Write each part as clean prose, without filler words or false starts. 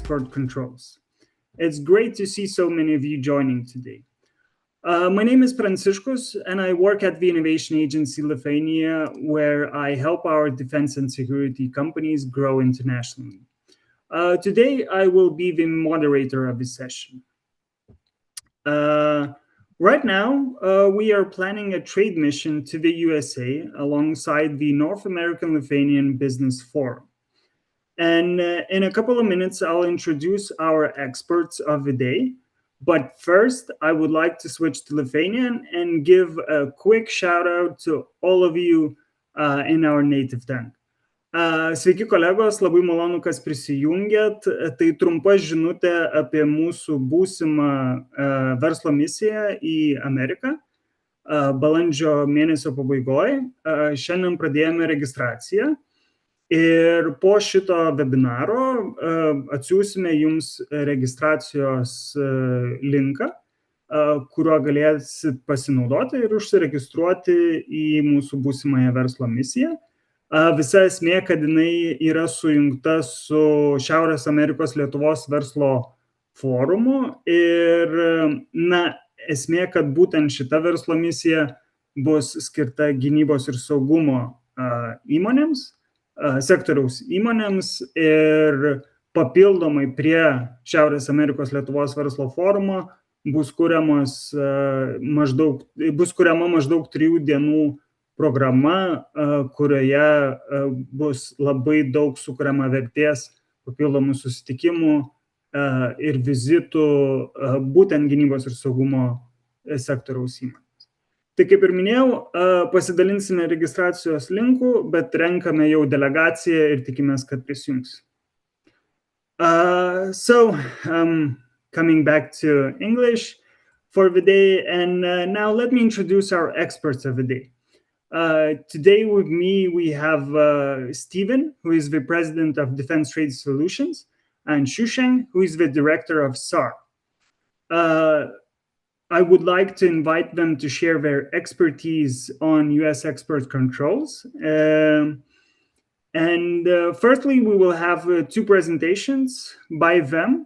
export controls. It's great to see so many of you joining today. My name is Pranciškus, and I work at the Innovation Agency Lithuania, where I help our defense and security companies grow internationally. Today, I will be the moderator of this session. Right now, we are planning a trade mission to the USA alongside the North American Lithuanian Business Forum. And in a couple of minutes, I'll introduce our experts of the day. But first, I would like to switch to Lithuanian and give a quick shout out to all of you in our native tongue. Sveiki kolegos, labai malonu, kas prisijungėt. Tai trumpa žinutė apie mūsų būsimą verslo misiją į Ameriką balandžio mėnesio pabaigoje. Šiandien pradėjome registraciją ir po šito webinaro atsiųsime jums registracijos linką, kuriuo galėsit pasinaudoti ir užsiregistruoti į mūsų būsimąją verslo misiją. Visa esmė, kad jinai yra sujungta su Šiaurės Amerikos Lietuvos verslo forumu ir, esmė, kad būtent šita verslo misija bus skirta gynybos ir saugumo įmonėms, sektoriaus įmonėms ir papildomai prie Šiaurės Amerikos Lietuvos verslo forumo bus kuriama maždaug 3 dienų programa, kurioje bus labai daug sukuriama vertės, papildomų susitikimų ir vizitų būtent gynybos ir saugumo sektoriaus įmonės. Tai kaip ir minėjau, pasidalinsime registracijos linku, bet renkame jau delegaciją ir tikimės, kad prisijungs. Coming back to English for the day, and now let me introduce our experts of the day. Today with me, we have Steven, who is the president of Defense Trade Solutions, and Shusheng, who is the director of SAR. I would like to invite them to share their expertise on U.S. export controls. Firstly, we will have 2 presentations by them.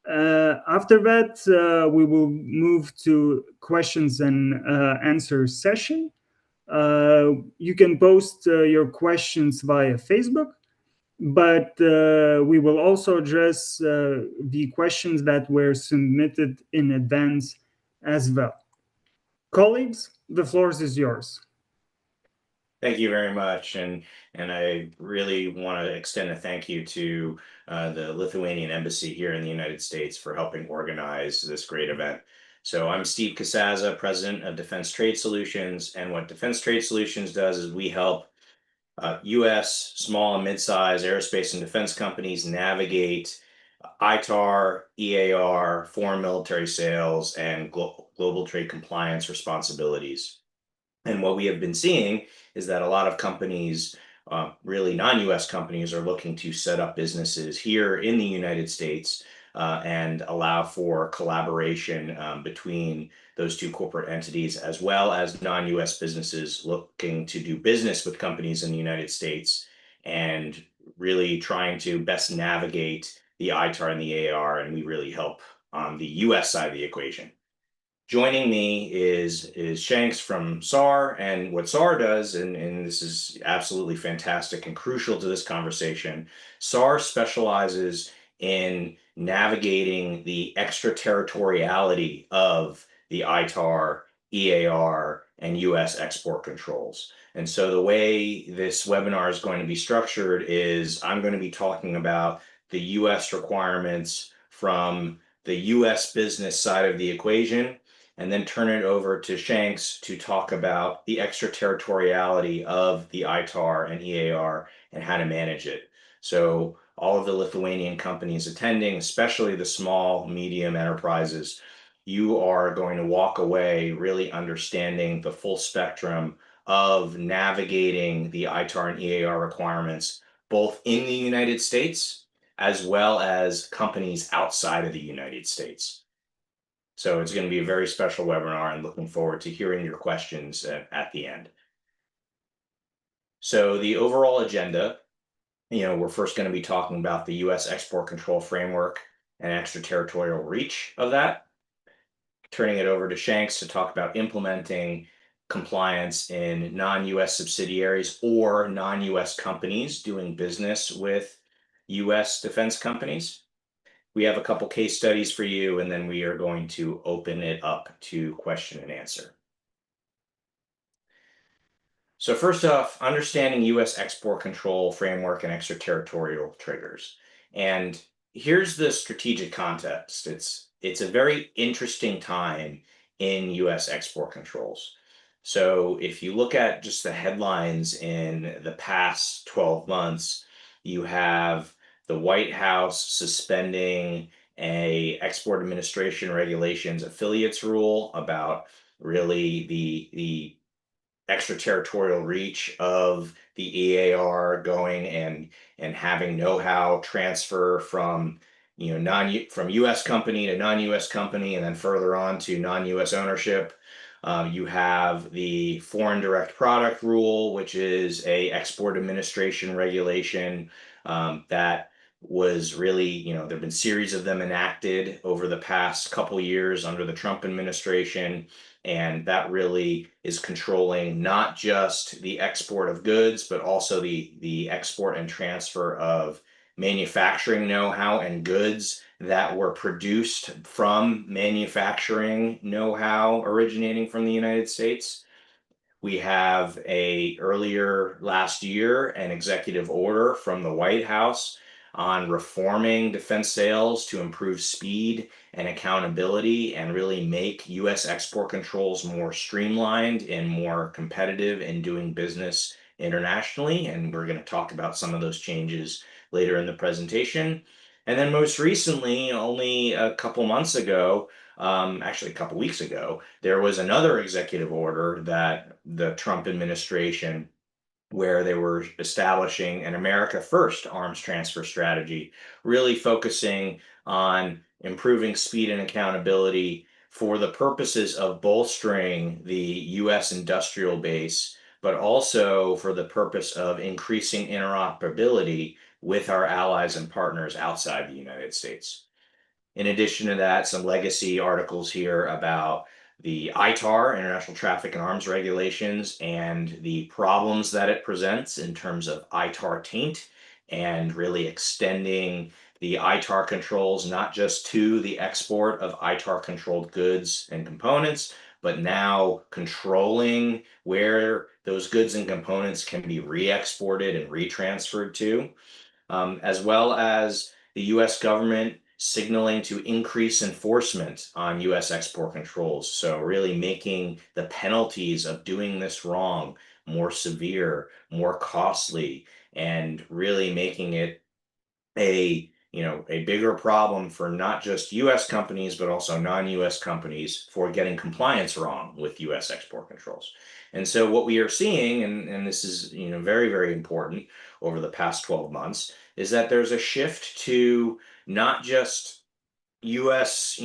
After that, we will move to questions and answers session. You can post your questions via Facebook, but we will also address the questions that were submitted in advance as well. Colleagues, the floor is yours. Thank you very much, and I really want to extend a thank you to the Lithuanian Embassy here in the United States for helping organize this great event. So I'm Steve Kasaza, president of Defense Trade Solutions, and what Defense Trade Solutions does is we help U.S. small and mid-sized aerospace and defense companies navigate ITAR, EAR, foreign military sales, and global trade compliance responsibilities. And what we have been seeing is that a lot of companies, really non-U.S. companies, are looking to set up businesses here in the United States and allow for collaboration between those 2 corporate entities, as well as non-U.S. businesses looking to do business with companies in the United States and really trying to best navigate the ITAR and the AR, and we really help on the U.S. side of the equation. Joining me is Shanks from SAR, and what SAR does, and this is absolutely fantastic and crucial to this conversation, SAR specializes in navigating the extraterritoriality of the ITAR, EAR, and U.S. export controls. And so the way this webinar is going to be structured is I'm going to be talking about the U.S. requirements from the U.S. business side of the equation, and then turn it over to Shanks to talk about the extraterritoriality of the ITAR and EAR and how to manage it. So all of the Lithuanian companies attending, especially the small, medium enterprises, you are going to walk away really understanding the full spectrum of navigating the ITAR and EAR requirements, both in the United States, as well as companies outside of the United States. So it's going to be a very special webinar, and looking forward to hearing your questions at the end. So the overall agenda we're first going to be talking about the U.S. export control framework and extraterritorial reach of that, turning it over to Shanks to talk about implementing compliance in non-U.S. subsidiaries or non-U.S. companies doing business with U.S. defense companies. We have a couple case studies for you, and then we are going to open it up to question and answer. So first off, understanding U.S. export control framework and extraterritorial triggers. And here's the strategic context. It's a very interesting time in U.S. export controls. So if you look at just the headlines in the past 12 months, you have the White House suspending a export administration regulations affiliates rule about really the extraterritorial reach of the EAR going and having know-how transfer from from U.S. company to non-U.S. company, and then further on to non-U.S. ownership. You have the foreign direct product rule, which is a export administration regulation that was really, there have been series of them enacted over the past couple years under the Trump administration. And that really is controlling not just the export of goods, but also the export and transfer of manufacturing know-how and goods that were produced from manufacturing know-how originating from the United States. We have earlier last year an executive order from the White House on reforming defense sales to improve speed and accountability and really make U.S. export controls more streamlined and more competitive in doing business internationally. And we're going to talk about some of those changes later in the presentation. And then most recently, only a couple months ago, actually a couple weeks ago, there was another executive order that the Trump administration, where they were establishing an America First arms transfer strategy, really focusing on improving speed and accountability for the purposes of bolstering the U.S. industrial base, but also for the purpose of increasing interoperability with our allies and partners outside the United States. In addition to that, some legacy articles here about the ITAR, International Traffic in Arms Regulations, and the problems that it presents in terms of ITAR taint, and really extending the ITAR controls not just to the export of ITAR-controlled goods and components, but now controlling where those goods and components can be re-exported and retransferred to, as well as the U.S. government signaling to increase enforcement on U.S. export controls. So really making the penalties of doing this wrong more severe, more costly, and really making it a bigger problem for not just U.S. companies, but also non-U.S. companies for getting compliance wrong with U.S. export controls. And so what we are seeing, and this is very, very important over the past 12 months, is that there's a shift to not just U.S.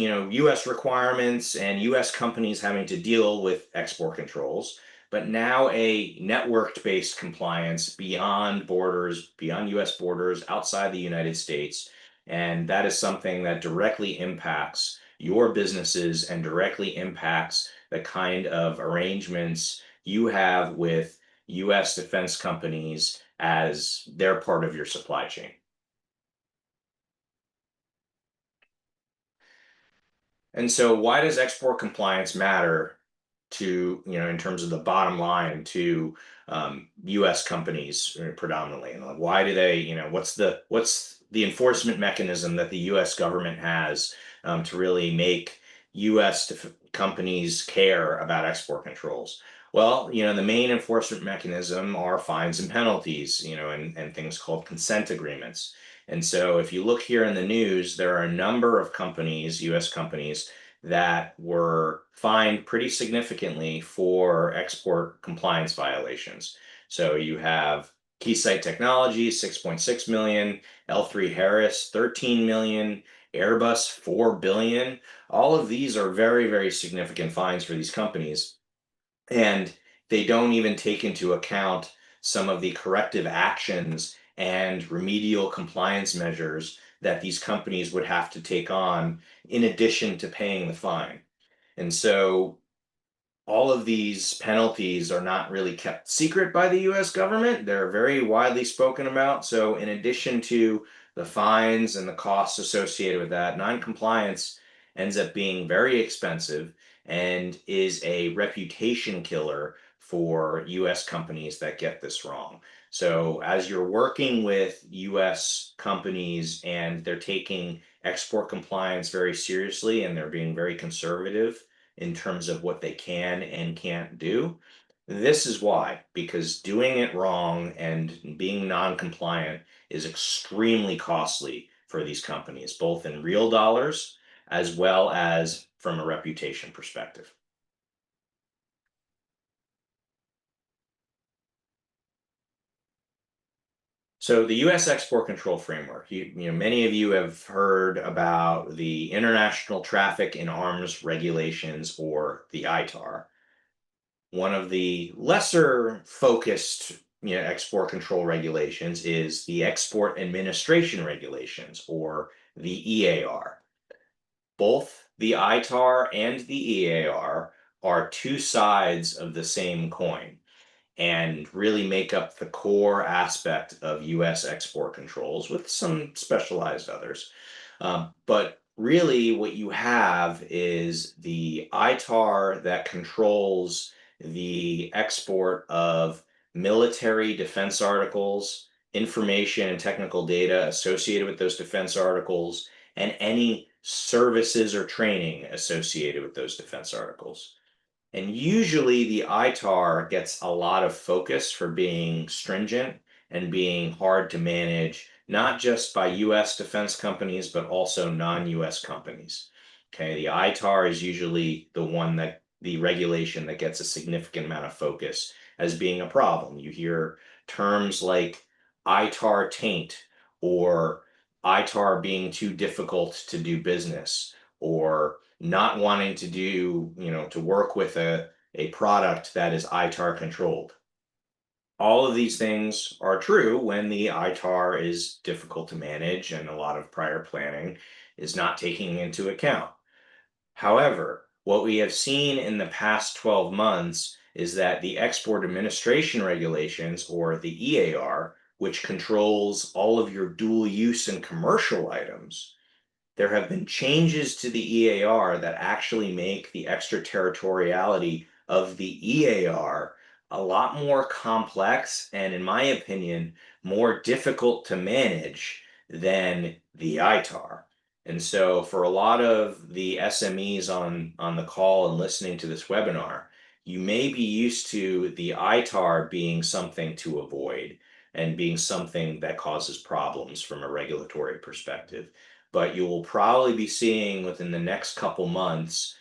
requirements and U.S. companies having to deal with export controls, but now a networked-based compliance beyond borders, beyond U.S. borders, outside the United States. And that is something that directly impacts your businesses and directly impacts the kind of arrangements you have with U.S. defense companies as they're part of your supply chain. And so why does export compliance matter to, in terms of the bottom line to U.S. companies predominantly? And why do they, what's the enforcement mechanism that the U.S. government has to really make U.S. companies care about export controls? Well, the main enforcement mechanism are fines and penalties, and things called consent agreements. And so if you look here in the news, there are a number of companies, U.S. companies, that were fined pretty significantly for export compliance violations. So you have Keysight Technologies, 6.6 million, L3Harris, 13 million, Airbus, 4 billion. All of these are very, very significant fines for these companies. And they don't even take into account some of the corrective actions and remedial compliance measures that these companies would have to take on in addition to paying the fine. And so all of these penalties are not really kept secret by the US government. They're very widely spoken about. So, in addition to the fines and the costs associated with that, noncompliance ends up being very expensive and is a reputation killer for US companies that get this wrong. So, as you're working with US companies and they're taking export compliance very seriously and they're being very conservative in terms of what they can and can't do. This is why, because doing it wrong and being non-compliant is extremely costly for these companies, both in real dollars as well as from a reputation perspective. So the U.S. export control framework, many of you have heard about the International Traffic in Arms Regulations, or the ITAR. One of the lesser focused export control regulations is the Export Administration Regulations, or the EAR. Both the ITAR and the EAR are two sides of the same coin and really make up the core aspect of US export controls, with some specialized others. But really, what you have is the ITAR that controls the export of military defense articles, information and technical data associated with those defense articles, and any services or training associated with those defense articles. And usually the ITAR gets a lot of focus for being stringent and being hard to manage, not just by US defense companies, but also non-US companies. Okay, the ITAR is usually the regulation that gets a significant amount of focus as being a problem. You hear terms like ITAR taint, or ITAR being too difficult to do business, or not wanting to to work with a product that is ITAR controlled. All of these things are true when the ITAR is difficult to manage and a lot of prior planning is not taking into account. However, what we have seen in the past 12 months is that the Export Administration Regulations, or the EAR, which controls all of your dual use and commercial items, there have been changes to the EAR that actually make the extraterritoriality of the EAR a lot more complex and, in my opinion, more difficult to manage than the ITAR. And so for a lot of the SMEs on the call and listening to this webinar, you may be used to the ITAR being something to avoid and being something that causes problems from a regulatory perspective. But you will probably be seeing within the next couple months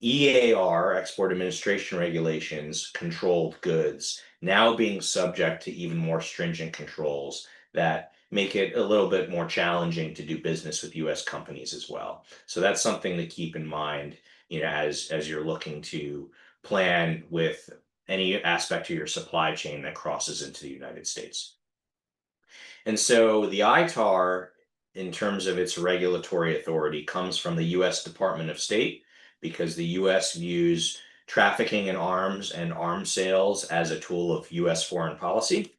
EAR, Export Administration Regulations, controlled goods, now being subject to even more stringent controls that make it a little bit more challenging to do business with US companies as well. So that's something to keep in mind, as you're looking to plan with any aspect of your supply chain that crosses into the United States. And so the ITAR, in terms of its regulatory authority, comes from the US Department of State, because the US views trafficking in arms and arms sales as a tool of US foreign policy.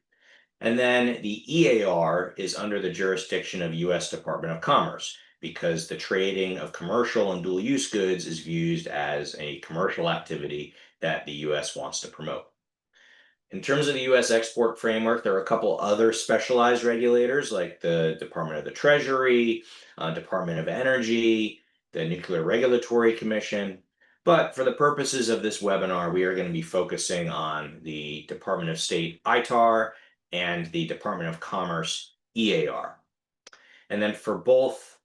And then the EAR is under the jurisdiction of US Department of Commerce, because the trading of commercial and dual use goods is viewed as a commercial activity that the US wants to promote. In terms of the US export framework, there are a couple other specialized regulators like the Department of the Treasury, Department of Energy, the Nuclear Regulatory Commission. But for the purposes of this webinar, we are going to be focusing on the Department of State ITAR and the Department of Commerce EAR. And then for both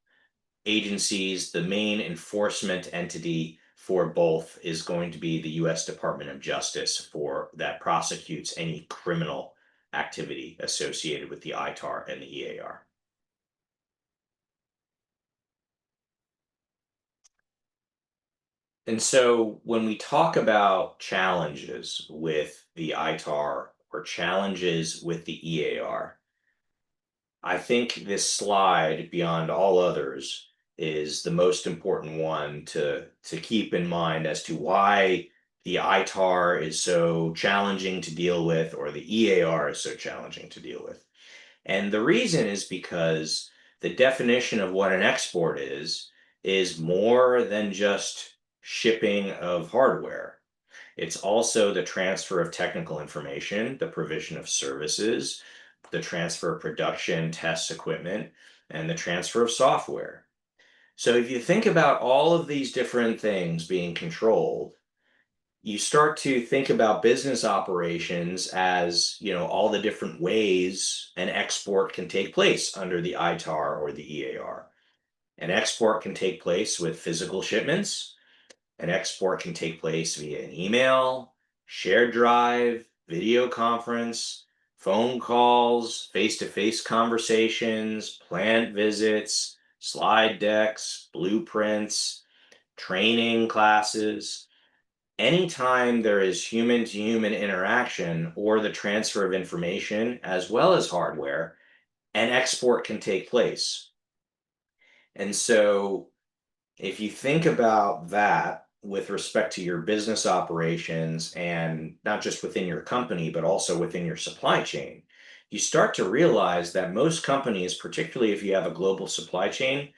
agencies, the main enforcement entity for both is going to be the US Department of Justice, that prosecutes any criminal activity associated with the ITAR and the EAR. And so when we talk about challenges with the ITAR or challenges with the EAR, I think this slide, beyond all others, is the most important one to keep in mind as to why the ITAR is so challenging to deal with, or the EAR is so challenging to deal with. And the reason is because the definition of what an export is more than just shipping of hardware. It's also the transfer of technical information, the provision of services, the transfer of production, test equipment, and the transfer of software. So if you think about all of these different things being controlled, you start to think about business operations as, all the different ways an export can take place under the ITAR or the EAR. An export can take place with physical shipments. An export can take place via an email, shared drive, video conference, phone calls, face-to-face conversations, plant visits, slide decks, blueprints, training classes. Anytime there is human-to-human interaction or the transfer of information as well as hardware, an export can take place. And so if you think about that with respect to your business operations, and not just within your company, but also within your supply chain, you start to realize that most companies, particularly if you have a global supply chain,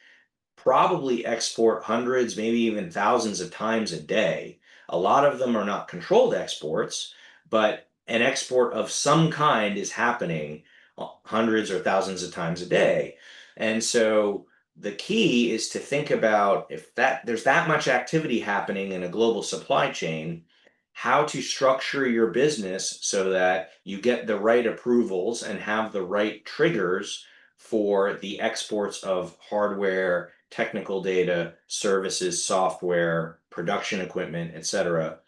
probably export hundreds, maybe even thousands of times a day. A lot of them are not controlled exports, but an export of some kind is happening hundreds or thousands of times a day. And so the key is to think about, if there's that much activity happening in a global supply chain, how to structure your business so that you get the right approvals and have the right triggers for the exports of hardware, technical data, services, software, production equipment, etc.,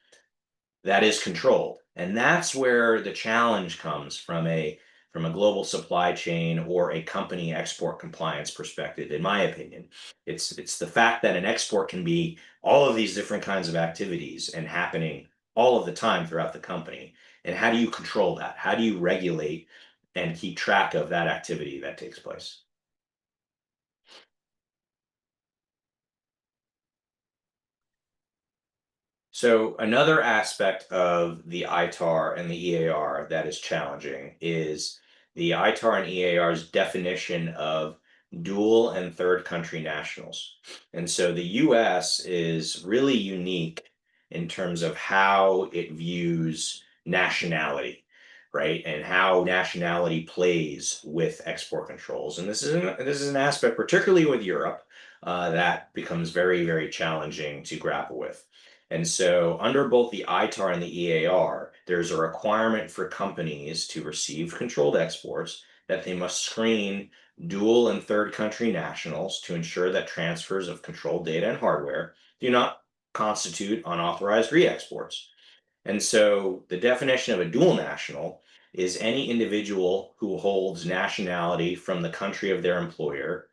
that is controlled. And that's where the challenge comes from a global supply chain or a company export compliance perspective, in my opinion. It's the fact that an export can be all of these different kinds of activities and happening all of the time throughout the company. And how do you control that? How do you regulate and keep track of that activity that takes place? So another aspect of the ITAR and the EAR that is challenging is the ITAR and EAR's definition of dual and third country nationals. And so the US is really unique in terms of how it views nationality, right? And how nationality plays with export controls. And this is an aspect, particularly with Europe, that becomes very, very challenging to grapple with. And so under both the ITAR and the EAR, there's a requirement for companies to receive controlled exports that they must screen dual and third country nationals to ensure that transfers of controlled data and hardware do not constitute unauthorized re-exports. And so the definition of a dual national is any individual who holds nationality from the country of their employer,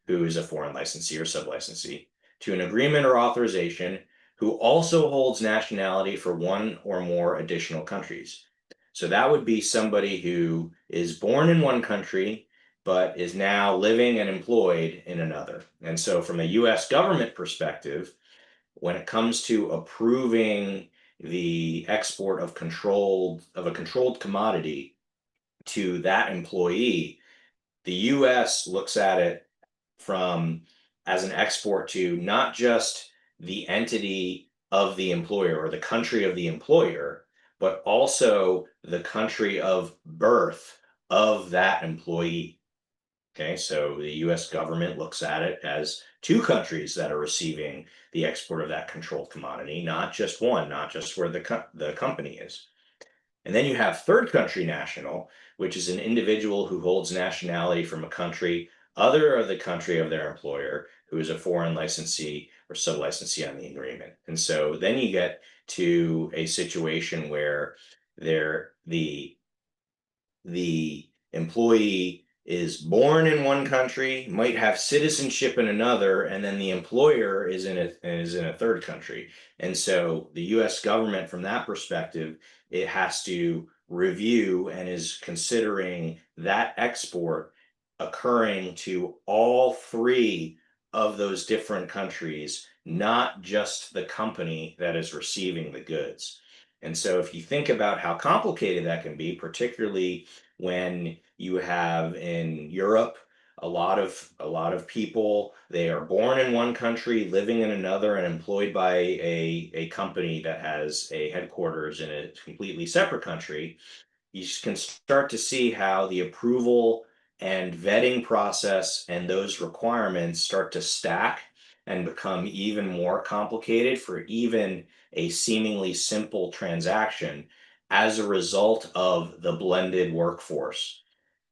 who is a foreign licensee or sublicensee, to an agreement or authorization, who also holds nationality for one or more additional countries. So that would be somebody who is born in one country, but is now living and employed in another. And so from a US government perspective, when it comes to approving the export of a controlled commodity to that employee, the US looks at it as an export to not just the entity of the employer or the country of the employer, but also the country of birth of that employee. Okay, so the US government looks at it as two countries that are receiving the export of that controlled commodity, not just one, not just where the company is. And then you have third country national, which is an individual who holds nationality from a country other than the country of their employer, who is a foreign licensee or sublicensee on the agreement. And so then you get to a situation where the employee is born in one country, might have citizenship in another, and then the employer is in a third country. And so the US government, from that perspective, it has to review and is considering that export occurring to all three of those different countries, not just the company that is receiving the goods. And so if you think about how complicated that can be, particularly when you have in Europe a lot of people, they are born in one country, living in another, and employed by a company that has a headquarters in a completely separate country, you can start to see how the approval and vetting process and those requirements start to stack and become even more complicated for even a seemingly simple transaction as a result of the blended workforce.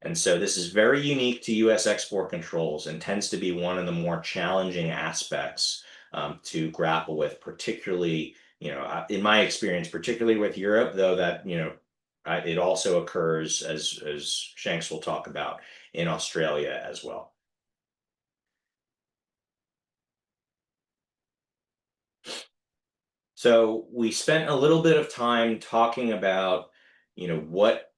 And so this is very unique to US export controls and tends to be one of the more challenging aspects to grapple with, particularly, in my experience, particularly with Europe, though that, it also occurs, as Shanks will talk about, in Australia as well. So we spent a little bit of time talking about, what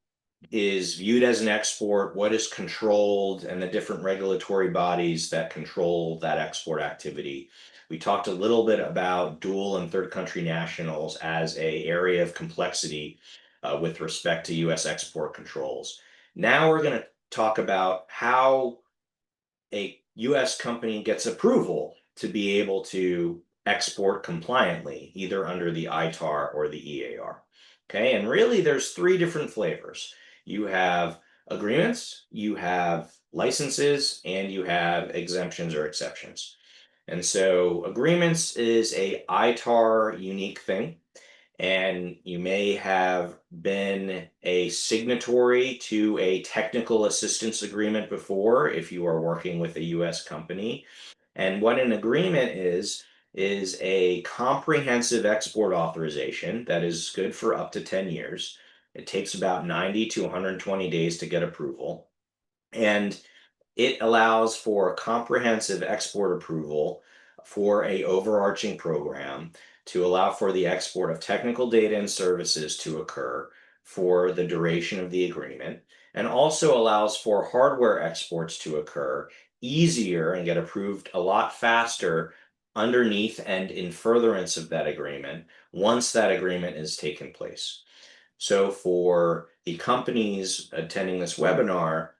is viewed as an export, what is controlled, and the different regulatory bodies that control that export activity. We talked a little bit about dual and third country nationals as an area of complexity with respect to US export controls. Now we're going to talk about how a US company gets approval to be able to export compliantly, either under the ITAR or the EAR. Okay, and really there's three different flavors. You have agreements, you have licenses, and you have exemptions or exceptions. And so agreements is a ITAR unique thing. And you may have been a signatory to a technical assistance agreement before if you are working with a US company. And what an agreement is a comprehensive export authorization that is good for up to 10 years. It takes about 90 to 120 days to get approval. And it allows for comprehensive export approval for a overarching program to allow for the export of technical data and services to occur for the duration of the agreement, and also allows for hardware exports to occur easier and get approved a lot faster underneath and in furtherance of that agreement once that agreement is taken place. So for the companies attending this webinar,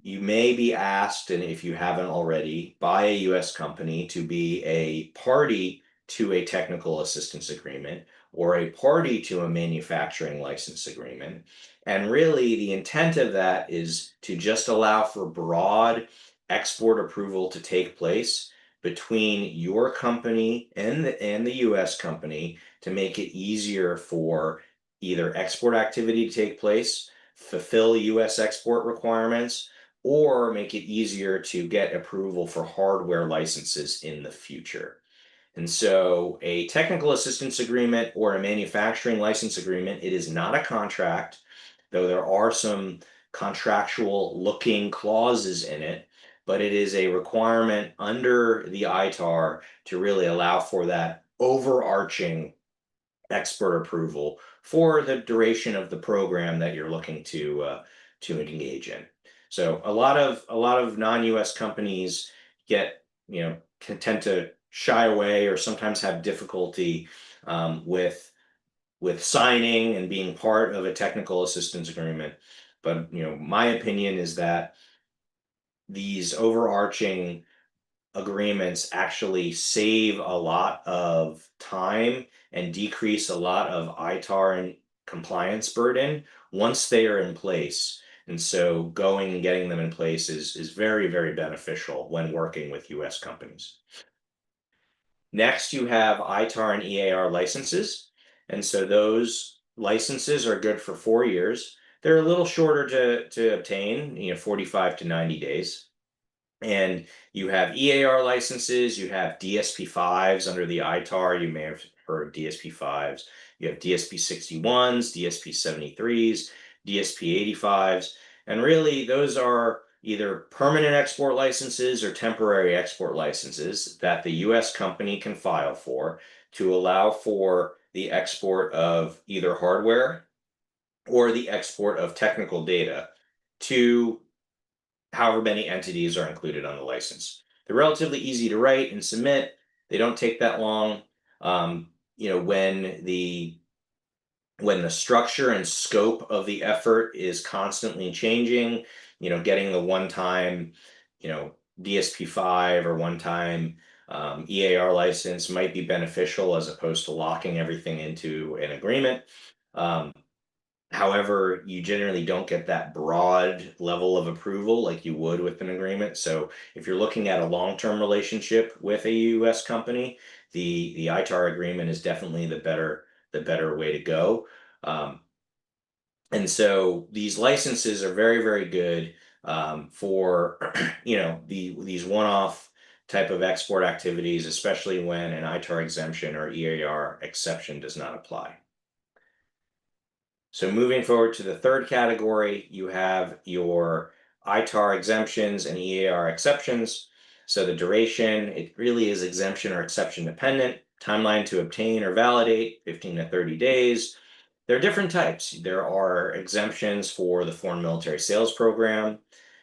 you may be asked, and if you haven't already, by a US company to be a party to a technical assistance agreement or a party to a manufacturing license agreement. And really, the intent of that is to just allow for broad export approval to take place between your company and the US company to make it easier for either export activity to take place, fulfill US export requirements, or make it easier to get approval for hardware licenses in the future. And so a technical assistance agreement or a manufacturing license agreement, it is not a contract, though there are some contractual looking clauses in it, but it is a requirement under the ITAR to really allow for that overarching export approval for the duration of the program that you're looking to engage in. So a lot of non-US companies can tend to shy away or sometimes have difficulty with signing and being part of a technical assistance agreement. But my opinion is that these overarching agreements actually save a lot of time and decrease a lot of ITAR and compliance burden once they are in place. And so going and getting them in place is very, very beneficial when working with US companies. Next, you have ITAR and EAR licenses. And so those licenses are good for 4 years. They're a little shorter to obtain, 45 to 90 days. And you have EAR licenses, you have DSP5s under the ITAR. You may have heard of DSP5s. You have DSP61s, DSP73s, DSP85s. And really, those are either permanent export licenses or temporary export licenses that the US company can file for to allow for the export of either hardware or the export of technical data to however many entities are included on the license. They're relatively easy to write and submit. They don't take that long. When the structure and scope of the effort is constantly changing, getting the one-time, DSP5 or one-time EAR license might be beneficial as opposed to locking everything into an agreement. However, you generally don't get that broad level of approval like you would with an agreement. So if you're looking at a long-term relationship with a US company, the ITAR agreement is definitely the better way to go. And so these licenses are very, very good for these one-off type of export activities, especially when an ITAR exemption or EAR exception does not apply. So moving forward to the third category, you have your ITAR exemptions and EAR exceptions. So the duration, it really is exemption or exception dependent. Timeline to obtain or validate, 15 to 30 days. There are different types. There are exemptions for the Foreign Military Sales Program.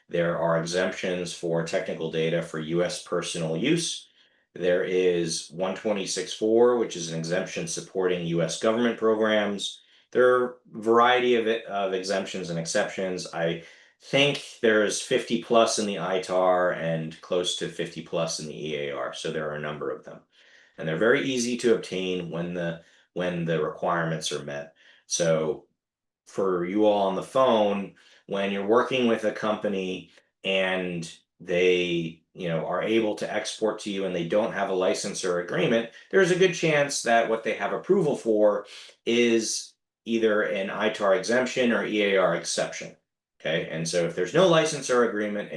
There are exemptions for technical data for U.S. personal use. There is 126.4, which is an exemption supporting U.S. government programs. There are a variety of exemptions and exceptions. I think there's 50 plus in the ITAR and close to 50 plus in the EAR. So there are a number of them. And they're very easy to obtain when the requirements are met. So for you all on the phone, when you're working with a company and they are able to export to you and they don't have a license or agreement, there's a good chance that what they have approval for is either an ITAR exemption or EAR exception. Okay, and so if there's no license or agreement,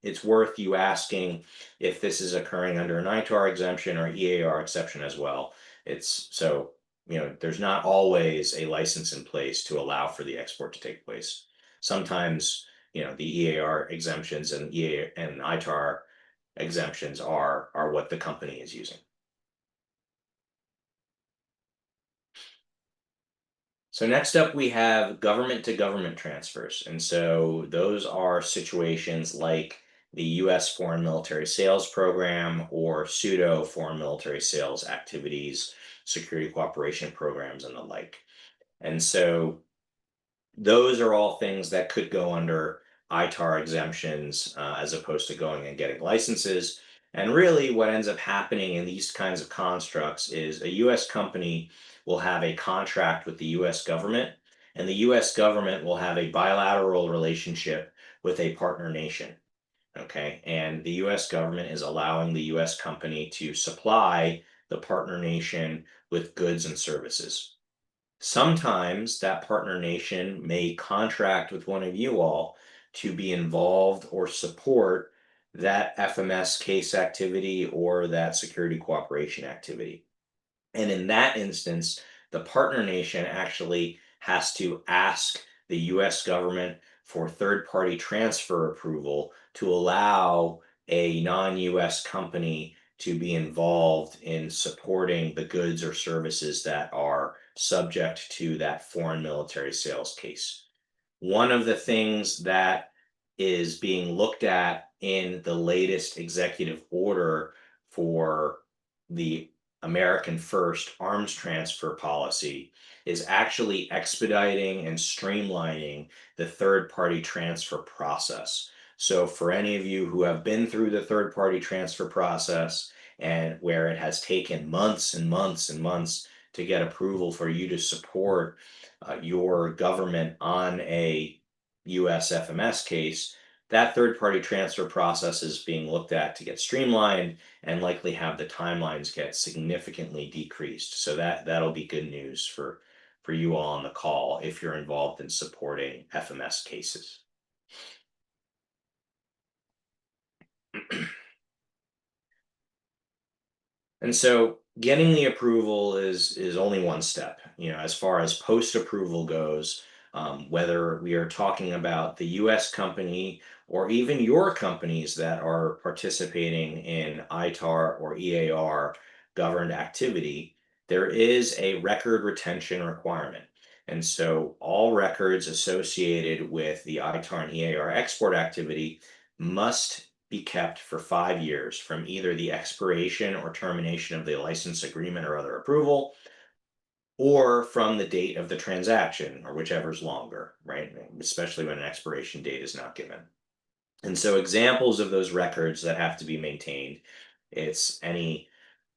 it's worth you asking if this is occurring under an ITAR exemption or EAR exception as well. There's not always a license in place to allow for the export to take place. Sometimes, the EAR exemptions and ITAR exemptions are what the company is using. So next up, we have government to government transfers. And so those are situations like the U.S. Foreign Military Sales Program or pseudo foreign military sales activities, security cooperation programs, and the like. And so those are all things that could go under ITAR exemptions as opposed to going and getting licenses. And really what ends up happening in these kinds of constructs is a US company will have a contract with the US government, and the US government will have a bilateral relationship with a partner nation. Okay, and the US government is allowing the US company to supply the partner nation with goods and services. Sometimes that partner nation may contract with one of you all to be involved or support that FMS case activity or that security cooperation activity. And in that instance, the partner nation actually has to ask the US government for third-party transfer approval to allow a non-US company to be involved in supporting the goods or services that are subject to that foreign military sales case. One of the things that is being looked at in the latest executive order for the American First arms transfer policy is actually expediting and streamlining the third-party transfer process. So for any of you who have been through the third-party transfer process and where it has taken months and months and months to get approval for you to support your government on a US FMS case, that third-party transfer process is being looked at to get streamlined and likely have the timelines get significantly decreased. So that'll be good news for you all on the call if you're involved in supporting FMS cases. And so getting the approval is only one step. As far as post-approval goes, whether we are talking about the US company or even your companies that are participating in ITAR or EAR governed activity, there is a record retention requirement. And so all records associated with the ITAR and EAR export activity must be kept for 5 years from either the expiration or termination of the license agreement or other approval, or from the date of the transaction, or whichever is longer, right? Especially when an expiration date is not given. And so examples of those records that have to be maintained, it's any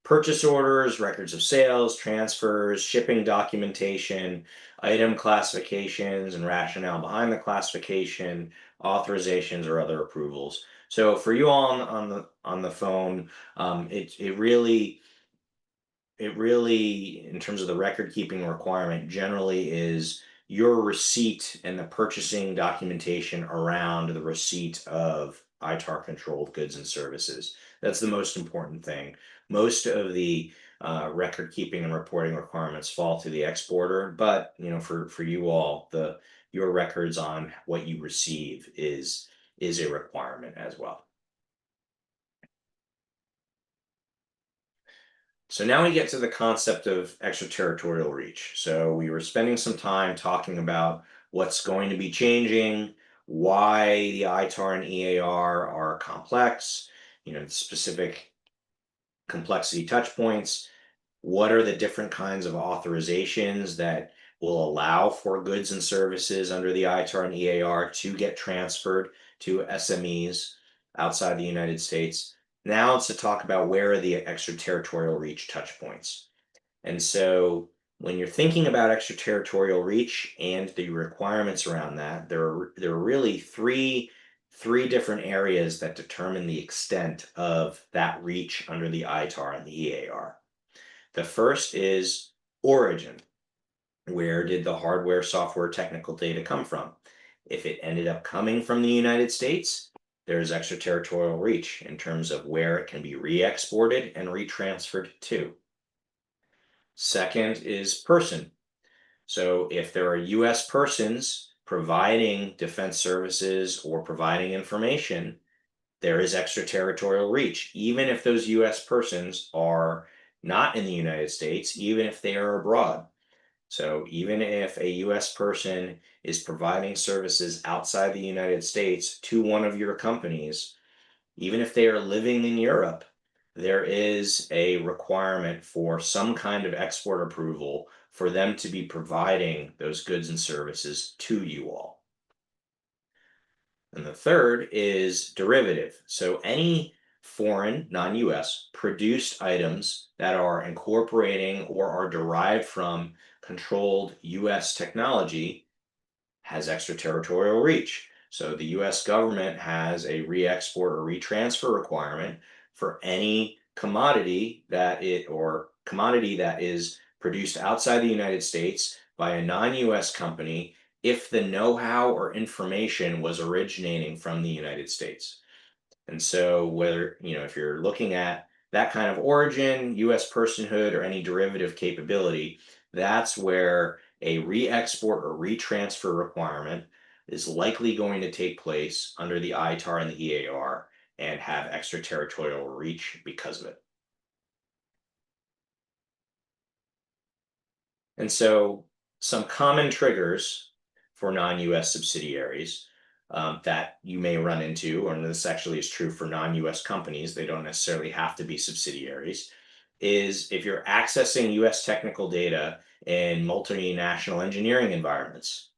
purchase orders, records of sales, transfers, shipping documentation, item classifications and rationale behind the classification, authorizations or other approvals. So for you all on the phone, it really, in terms of the record keeping requirement, generally is your receipt and the purchasing documentation around the receipt of ITAR controlled goods and services. That's the most important thing. Most of the record keeping and reporting requirements fall to the exporter, but for you all, your records on what you receive is a requirement as well. So now we get to the concept of extraterritorial reach. So we were spending some time talking about what's going to be changing, why the ITAR and EAR are complex, specific complexity touch points, what are the different kinds of authorizations that will allow for goods and services under the ITAR and EAR to get transferred to SMEs outside the United States. Now it's to talk about where are the extraterritorial reach touch points. And so when you're thinking about extraterritorial reach and the requirements around that, there are really three different areas that determine the extent of that reach under the ITAR and the EAR. The first is origin. Where did the hardware, software, technical data come from? If it ended up coming from the United States, there's extraterritorial reach in terms of where it can be re-exported and retransferred to. Second is person. So if there are US persons providing defense services or providing information, there is extraterritorial reach, even if those US persons are not in the United States, even if they are abroad. So even if a US person is providing services outside the United States to one of your companies, even if they are living in Europe, there is a requirement for some kind of export approval for them to be providing those goods and services to you all. And the third is derivative. So any foreign, non-US, produced items that are incorporating or are derived from controlled US technology has extraterritorial reach. So the US government has a re-export or retransfer requirement for any commodity that is produced outside the United States by a non-US company if the know-how or information was originating from the United States. And so whether, if you're looking at that kind of origin, US personhood, or any derivative capability, that's where a re-export or retransfer requirement is likely going to take place under the ITAR and the EAR and have extraterritorial reach because of it. And so some common triggers for non-US subsidiaries that you may run into, and this actually is true for non-US companies, they don't necessarily have to be subsidiaries, is if you're accessing US technical data in multinational engineering environments,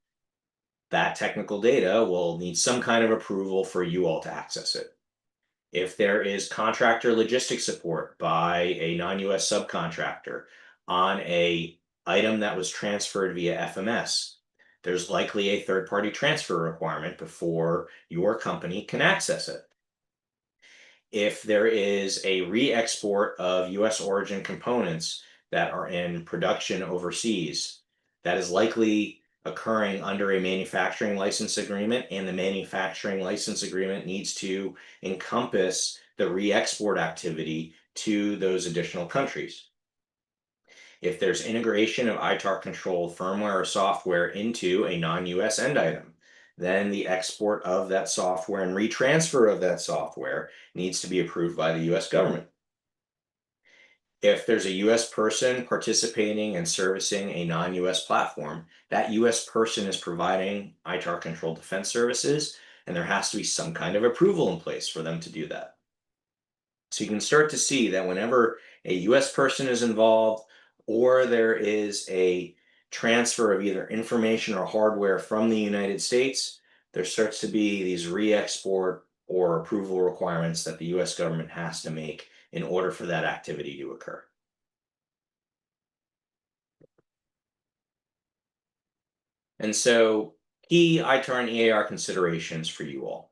that technical data will need some kind of approval for you all to access it. If there is contractor logistics support by a non-US subcontractor on a item that was transferred via FMS, there's likely a third-party transfer requirement before your company can access it. If there is a re-export of US origin components that are in production overseas, that is likely occurring under a manufacturing license agreement, and the manufacturing license agreement needs to encompass the re-export activity to those additional countries. If there's integration of ITAR controlled firmware or software into a non-US end item, then the export of that software and retransfer of that software needs to be approved by the US government. if there's a US person participating and servicing a non-US platform, that US person is providing ITAR controlled defense services, and there has to be some kind of approval in place for them to do that. So you can start to see that whenever a US person is involved, or there is a transfer of either information or hardware from the United States, there starts to be these re-export or approval requirements that the US government has to make in order for that activity to occur. And so key ITAR and EAR considerations for you all.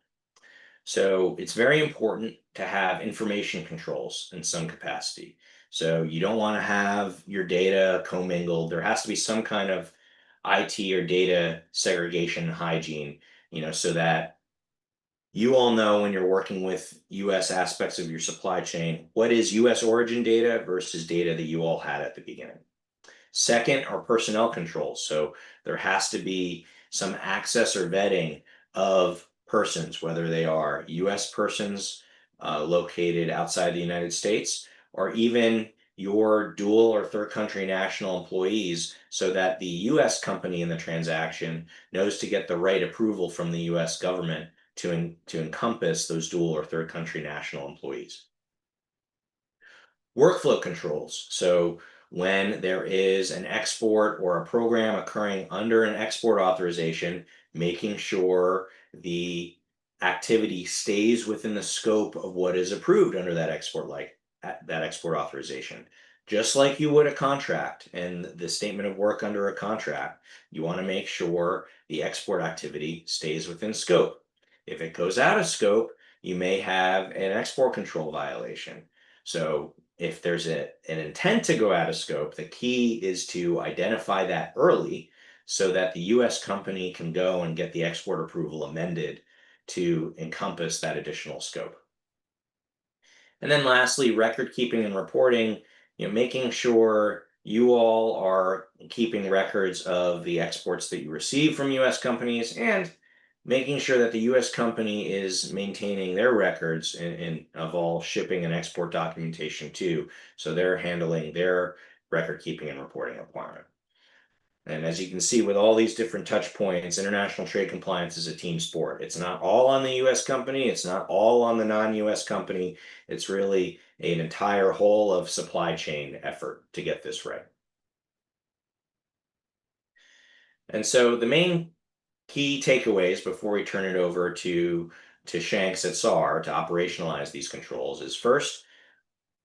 So it's very important to have information controls in some capacity. So you don't want to have your data commingled. There has to be some kind of IT or data segregation and hygiene, so that you all know when you're working with US aspects of your supply chain, what is US origin data versus data that you all had at the beginning. Second are personnel controls. So there has to be some access or vetting of persons, whether they are US persons located outside the United States, or even your dual or third country national employees, so that the US company in the transaction knows to get the right approval from the US government to encompass those dual or third country national employees. Workflow controls. So when there is an export or a program occurring under an export authorization, making sure the activity stays within the scope of what is approved under that export authorization. Just like you would a contract and the statement of work under a contract, you want to make sure the export activity stays within scope. If it goes out of scope, you may have an export control violation. So if there's an intent to go out of scope, the key is to identify that early so that the US company can go and get the export approval amended to encompass that additional scope. And then lastly, record keeping and reporting, making sure you all are keeping records of the exports that you receive from US companies, and making sure that the US company is maintaining their records of all shipping and export documentation too. So they're handling their record keeping and reporting requirement. And as you can see with all these different touch points, international trade compliance is a team sport. It's not all on the US company. It's not all on the non-US company. It's really an entire whole of supply chain effort to get this right. And so the main key takeaways before we turn it over to Shanks at SAR to operationalize these controls is, first,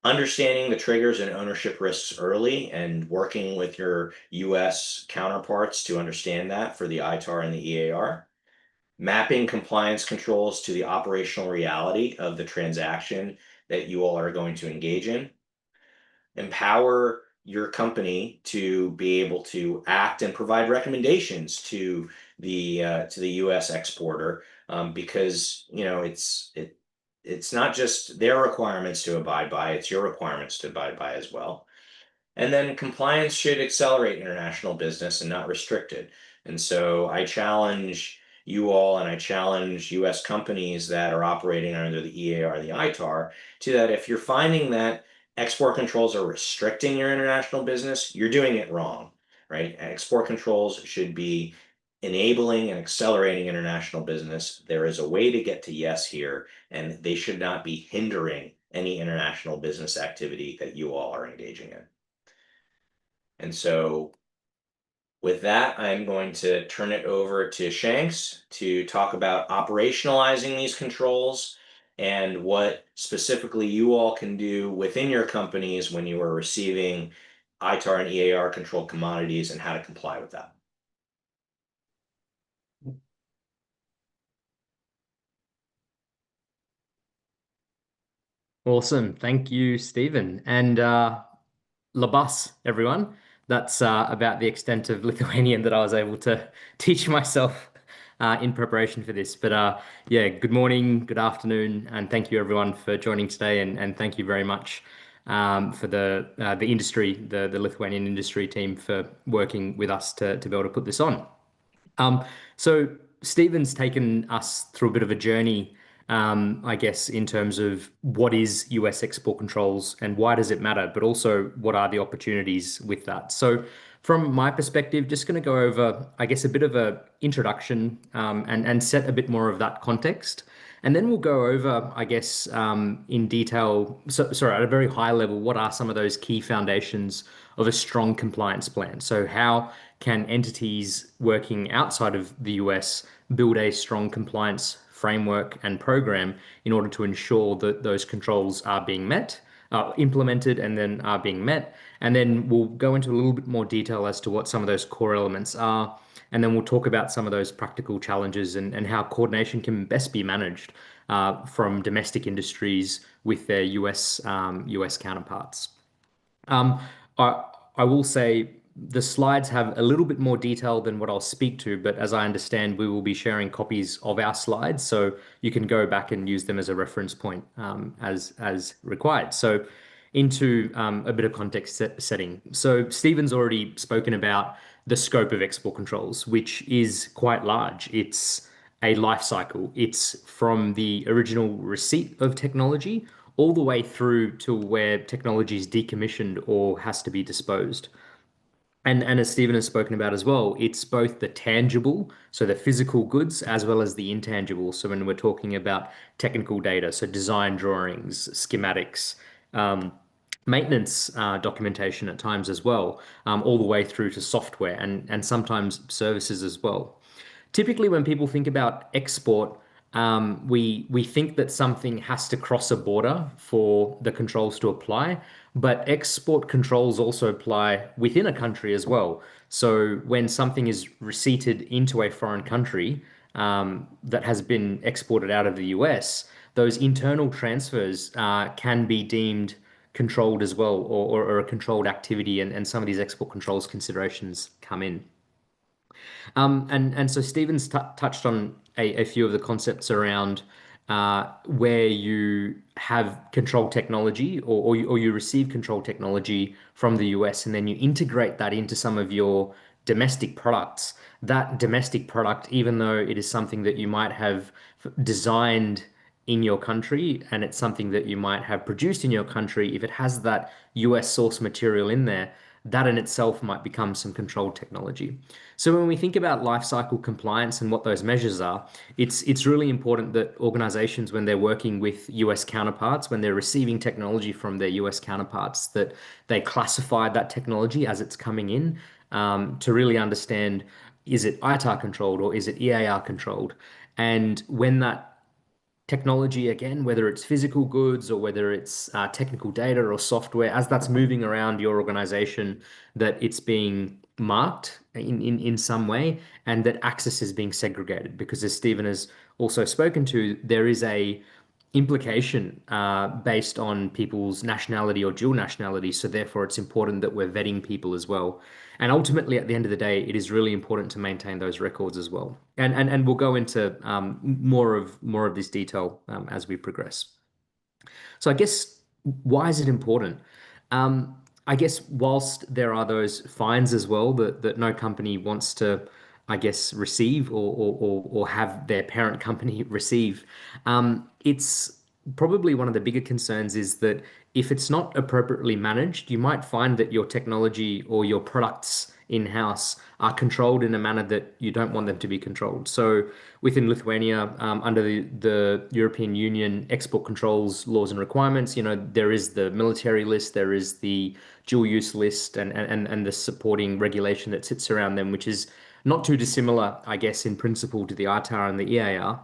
understanding the triggers and ownership risks early and working with your US counterparts to understand that for the ITAR and the EAR. Mapping compliance controls to the operational reality of the transaction that you all are going to engage in. Empower your company to be able to act and provide recommendations to the U.S. exporter, because it's not just their requirements to abide by; it's your requirements to abide by as well. And then compliance should accelerate international business and not restrict it. And so I challenge you all, and I challenge U.S. companies that are operating under the EAR, the ITAR, to that if you're finding that export controls are restricting your international business, you're doing it wrong, right? Export controls should be enabling and accelerating international business. There is a way to get to yes here, and they should not be hindering any international business activity that you all are engaging in. And so with that, I'm going to turn it over to Shanks to talk about operationalizing these controls and what specifically you all can do within your companies when you are receiving ITAR and EAR controlled commodities and how to comply with that. Awesome. Thank you, Stephen. And labas, everyone. That's about the extent of Lithuanian that I was able to teach myself in preparation for this. But yeah, good morning, good afternoon, and thank you everyone for joining today. And thank you very much for the industry, the Lithuanian industry team for working with us to be able to put this on. So Stephen's taken us through a bit of a journey I guess, in terms of what is US export controls and why does it matter, but also what are the opportunities with that. So from my perspective, just going to go over, I guess, a bit of a introduction and set a bit more of that context. And then we'll go over, I guess, in detail, sorry, at a very high level, what are some of those key foundations of a strong compliance plan? So how can entities working outside of the US build a strong compliance framework and program in order to ensure that those controls are being met, implemented, and then are being met? And then we'll go into a little bit more detail as to what some of those core elements are. And then we'll talk about some of those practical challenges and how coordination can best be managed from domestic industries with their US counterparts. I will say the slides have a little bit more detail than what I'll speak to, but as I understand, we will be sharing copies of our slides, so you can go back and use them as a reference point as required. So into a bit of context setting. So Stephen's already spoken about the scope of export controls, which is quite large. It's a life cycle. It's from the original receipt of technology all the way through to where technology is decommissioned or has to be disposed. And as Stephen has spoken about as well, it's both the tangible, so the physical goods, as well as the intangible. So when we're talking about technical data, so design drawings, schematics, maintenance documentation at times as well, all the way through to software and sometimes services as well. Typically, when people think about export, we think that something has to cross a border for the controls to apply, but export controls also apply within a country as well. So when something is receipted into a foreign country that has been exported out of the US, those internal transfers can be deemed controlled as well, or a controlled activity, and some of these export controls considerations come in. And so Stephen's touched on a few of the concepts around where you have control technology or you receive control technology from the US, and then you integrate that into some of your domestic products. That domestic product, even though it is something that you might have designed in your country and it's something that you might have produced in your country, if it has that US source material in there, that in itself might become some controlled technology. So when we think about life cycle compliance and what those measures are, it's really important that organizations, when they're working with US counterparts, when they're receiving technology from their US counterparts, that they classify that technology as it's coming in to really understand, is it ITAR controlled or is it EAR controlled? And when that technology, again, whether it's physical goods or whether it's technical data or software, as that's moving around your organization, that it's being marked in some way and that access is being segregated. Because as Stephen has also spoken to, there is a implication based on people's nationality or dual nationality. So therefore, it's important that we're vetting people as well. And ultimately, at the end of the day, it is really important to maintain those records as well. And we'll go into more of this detail as we progress. So I guess, why is it important? I guess whilst there are those fines as well that no company wants to, I guess, receive or have their parent company receive, it's probably one of the bigger concerns is that if it's not appropriately managed, you might find that your technology or your products in-house are controlled in a manner that you don't want them to be controlled. So within Lithuania, under the European Union export controls laws and requirements, there is the military list, there is the dual use list, and the supporting regulation that sits around them, which is not too dissimilar, I guess, in principle to the ITAR and the EAR.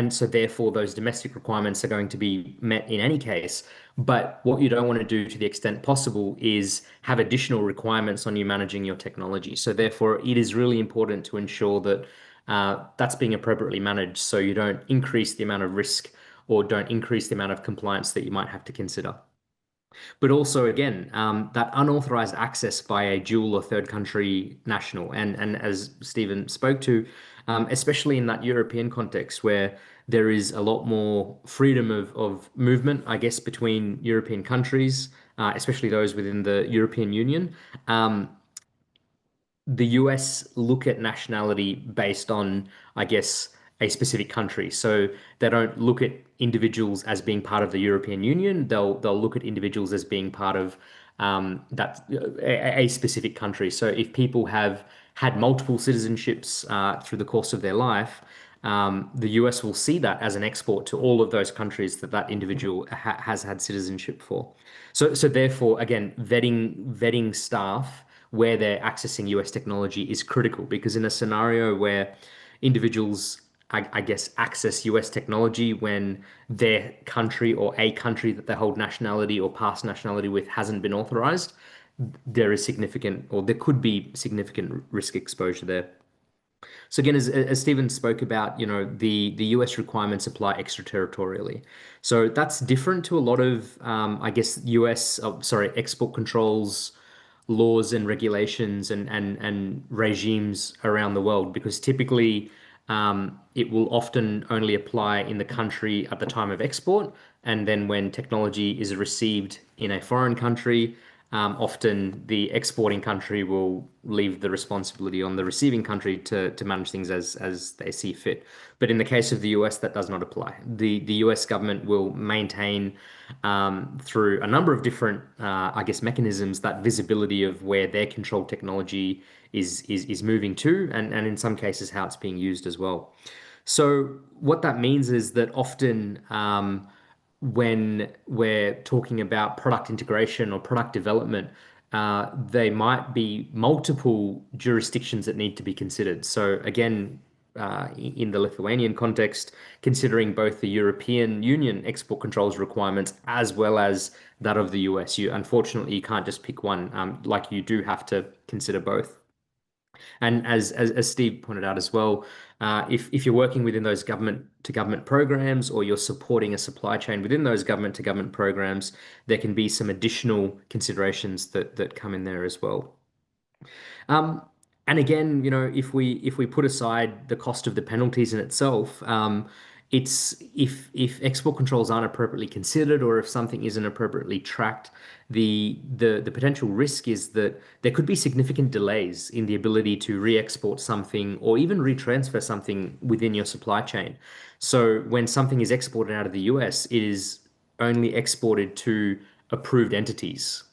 So therefore those domestic requirements are going to be met in any case. But what you don't want to do to the extent possible is have additional requirements on you managing your technology. So therefore it is really important to ensure that that's being appropriately managed, so you don't increase the amount of risk or don't increase the amount of compliance that you might have to consider. But also, again, that unauthorized access by a dual or third country national. And as Stephen spoke to, especially in that European context where there is a lot more freedom of movement, I guess, between European countries, especially those within the European Union. The US look at nationality based on, I guess, a specific country. So they don't look at individuals as being part of the European Union. They'll look at individuals as being part of a specific country. So if people have had multiple citizenships through the course of their life, the US will see that as an export to all of those countries that individual has had citizenship for. So therefore, again, vetting staff where they're accessing US technology is critical, because in a scenario where individuals, I guess, access US technology when their country or a country that they hold nationality or past nationality with hasn't been authorized, there is significant, or there could be significant risk exposure there. So again, as Stephen spoke about, the US requirements apply extraterritorially. So that's different to a lot of, I guess, export controls, laws and regulations and regimes around the world, because typically it will often only apply in the country at the time of export. And then when technology is received in a foreign country, often the exporting country will leave the responsibility on the receiving country to manage things as they see fit. But in the case of the US, that does not apply. The US government will maintain through a number of different, I guess, mechanisms, that visibility of where their controlled technology is moving to, and in some cases how it's being used as well. So what that means is that often when we're talking about product integration or product development, there might be multiple jurisdictions that need to be considered. So again, in the Lithuanian context, considering both the European Union export controls requirements as well as that of the US. Unfortunately, you can't just pick one, like you do have to consider both. And as Steve pointed out as well, if you're working within those government-to-government programs, or you're supporting a supply chain within those government-to-government programs, there can be some additional considerations that come in there as well. And again, if we put aside the cost of the penalties in itself, it's if export controls aren't appropriately considered, or if something isn't appropriately tracked, the potential risk is that there could be significant delays in the ability to re-export something or even retransfer something within your supply chain. So when something is exported out of the US, it is only exported to approved entities.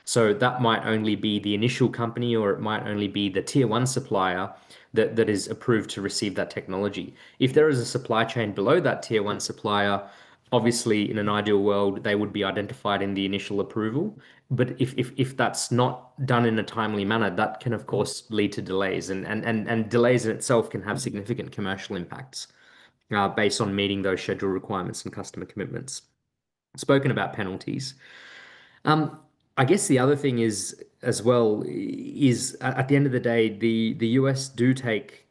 So that might only be the initial company, or it might only be the tier one supplier that is approved to receive that technology. If there is a supply chain below that tier one supplier, obviously in an ideal world, they would be identified in the initial approval. But if that's not done in a timely manner, that can of course lead to delays, and delays in itself can have significant commercial impacts based on meeting those schedule requirements and customer commitments. Spoken about penalties. I guess the other thing is, as well, is at the end of the day, the US do take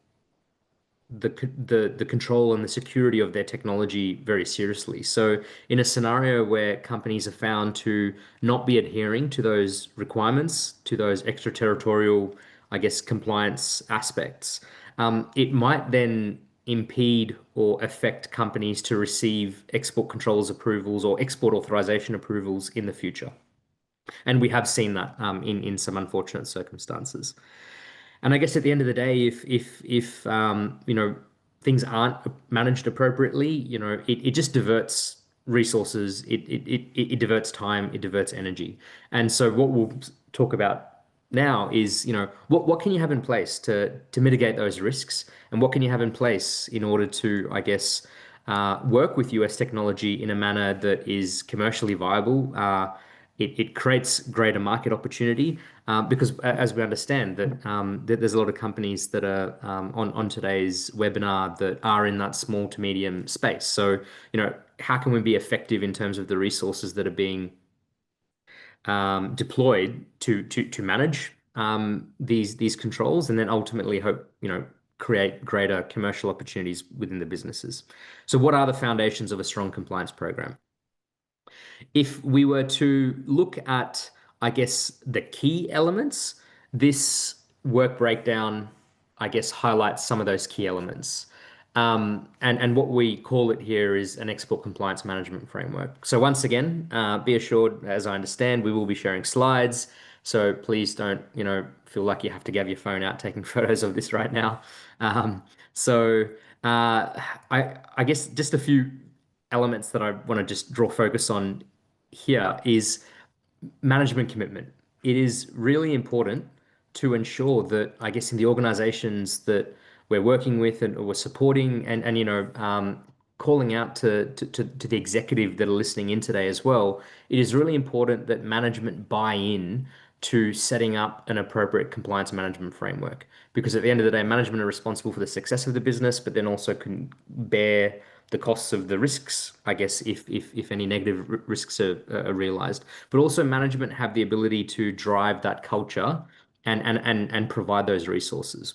the control and the security of their technology very seriously. So in a scenario where companies are found to not be adhering to those requirements, to those extraterritorial, I guess, compliance aspects, it might then impede or affect companies to receive export controls approvals or export authorization approvals in the future. And we have seen that in some unfortunate circumstances. And I guess at the end of the day, if things aren't managed appropriately, it just diverts resources, it diverts time, it diverts energy. And so what we'll talk about now is, what can you have in place to mitigate those risks, and what can you have in place in order to, I guess, work with US technology in a manner that is commercially viable. It creates greater market opportunity because, as we understand, that there's a lot of companies that are on today's webinar that are in that small to medium space. So, how can we be effective in terms of the resources that are being deployed to manage these controls, and then ultimately hope create greater commercial opportunities within the businesses. So, what are the foundations of a strong compliance program? If we were to look at, I guess, the key elements, this work breakdown, I guess, highlights some of those key elements. And what we call it here is an export compliance management framework. So once again, be assured, as I understand, we will be sharing slides. So please don't, feel like you have to have your phone out taking photos of this right now. So I guess just a few elements that I want to just draw focus on here is management commitment. It is really important to ensure that, I guess, in the organizations that we're working with and we're supporting and calling out to the executive that are listening in today as well, it is really important that management buy in to setting up an appropriate compliance management framework. Because at the end of the day, management are responsible for the success of the business, but then also can bear the costs of the risks, I guess, if any negative risks are realized. But also management have the ability to drive that culture and provide those resources.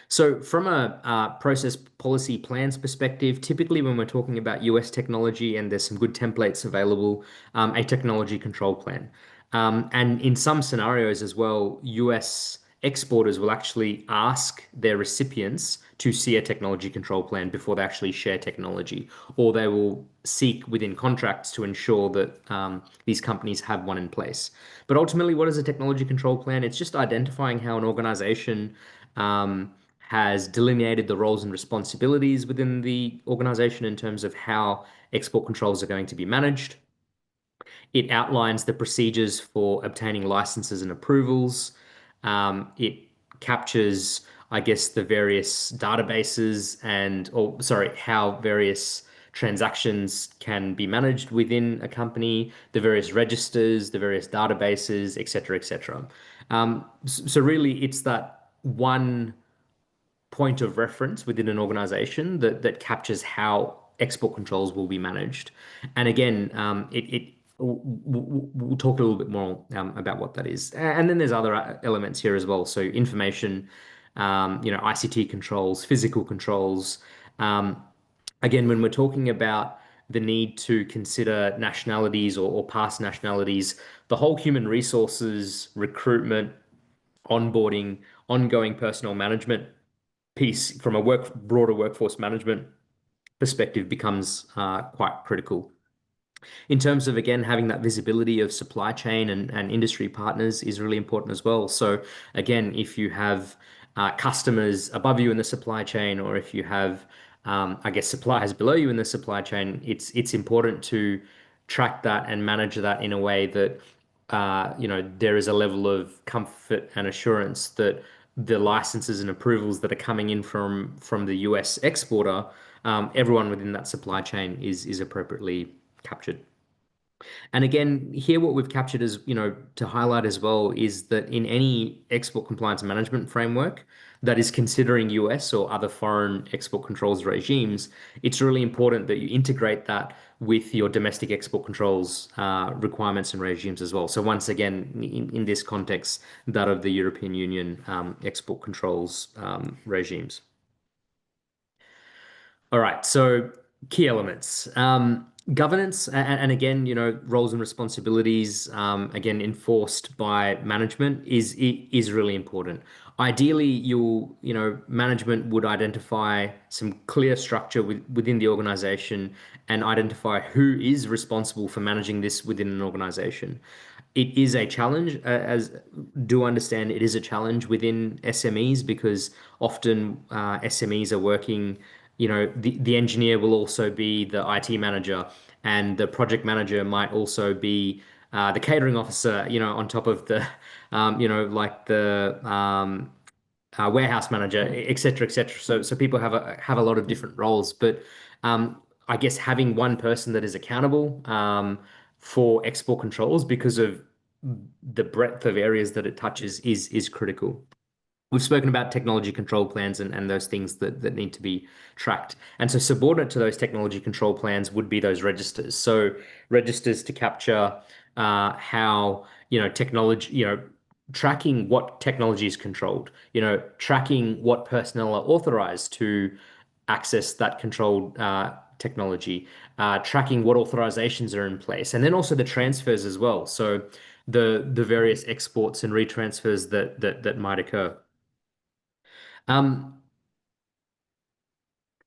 So from a process policy plans perspective, typically when we're talking about US technology, and there's some good templates available, a technology control plan. And in some scenarios as well, US exporters will actually ask their recipients to see a technology control plan before they actually share technology, or they will seek within contracts to ensure that these companies have one in place. But ultimately, what is a technology control plan? It's just identifying how an organization has delineated the roles and responsibilities within the organization in terms of how export controls are going to be managed. It outlines the procedures for obtaining licenses and approvals. It captures, I guess, the various databases how various transactions can be managed within a company, the various registers, the various databases, et cetera, et cetera. So really, it's that one point of reference within an organization that captures how export controls will be managed. And again, we'll talk a little bit more about what that is. And then there's other elements here as well. So information, ICT controls, physical controls. Again, when we're talking about the need to consider nationalities or past nationalities, the whole human resources, recruitment, onboarding, ongoing personnel management piece from a broader workforce management perspective becomes quite critical. In terms of, again, having that visibility of supply chain and industry partners is really important as well. So again, if you have customers above you in the supply chain, or if you have, I guess, suppliers below you in the supply chain, it's important to track that and manage that in a way that there is a level of comfort and assurance that the licenses and approvals that are coming in from the US exporter, everyone within that supply chain is appropriately captured. And again, here what we've captured is, to highlight as well, is that in any export compliance management framework that is considering US or other foreign export controls regimes, it's really important that you integrate that with your domestic export controls requirements and regimes as well. So once again, in this context, that of the European Union export controls regimes. All right, so key elements. Governance and again, roles and responsibilities, again, enforced by management is really important. Ideally, management would identify some clear structure within the organization and identify who is responsible for managing this within an organization. It is a challenge, understand it is a challenge within SMEs, because often SMEs are working, the engineer will also be the IT manager, and the project manager might also be the catering officer, on top of the, like the warehouse manager, et cetera, et cetera. So people have a lot of different roles, but I guess having one person that is accountable for export controls, because of the breadth of areas that it touches, is critical. We've spoken about technology control plans and those things that need to be tracked. And so subordinate to those technology control plans would be those registers. So registers to capture how, technology, tracking what technology is controlled, tracking what personnel are authorized to access that controlled technology, tracking what authorizations are in place, and then also the transfers as well. So the various exports and retransfers that might occur.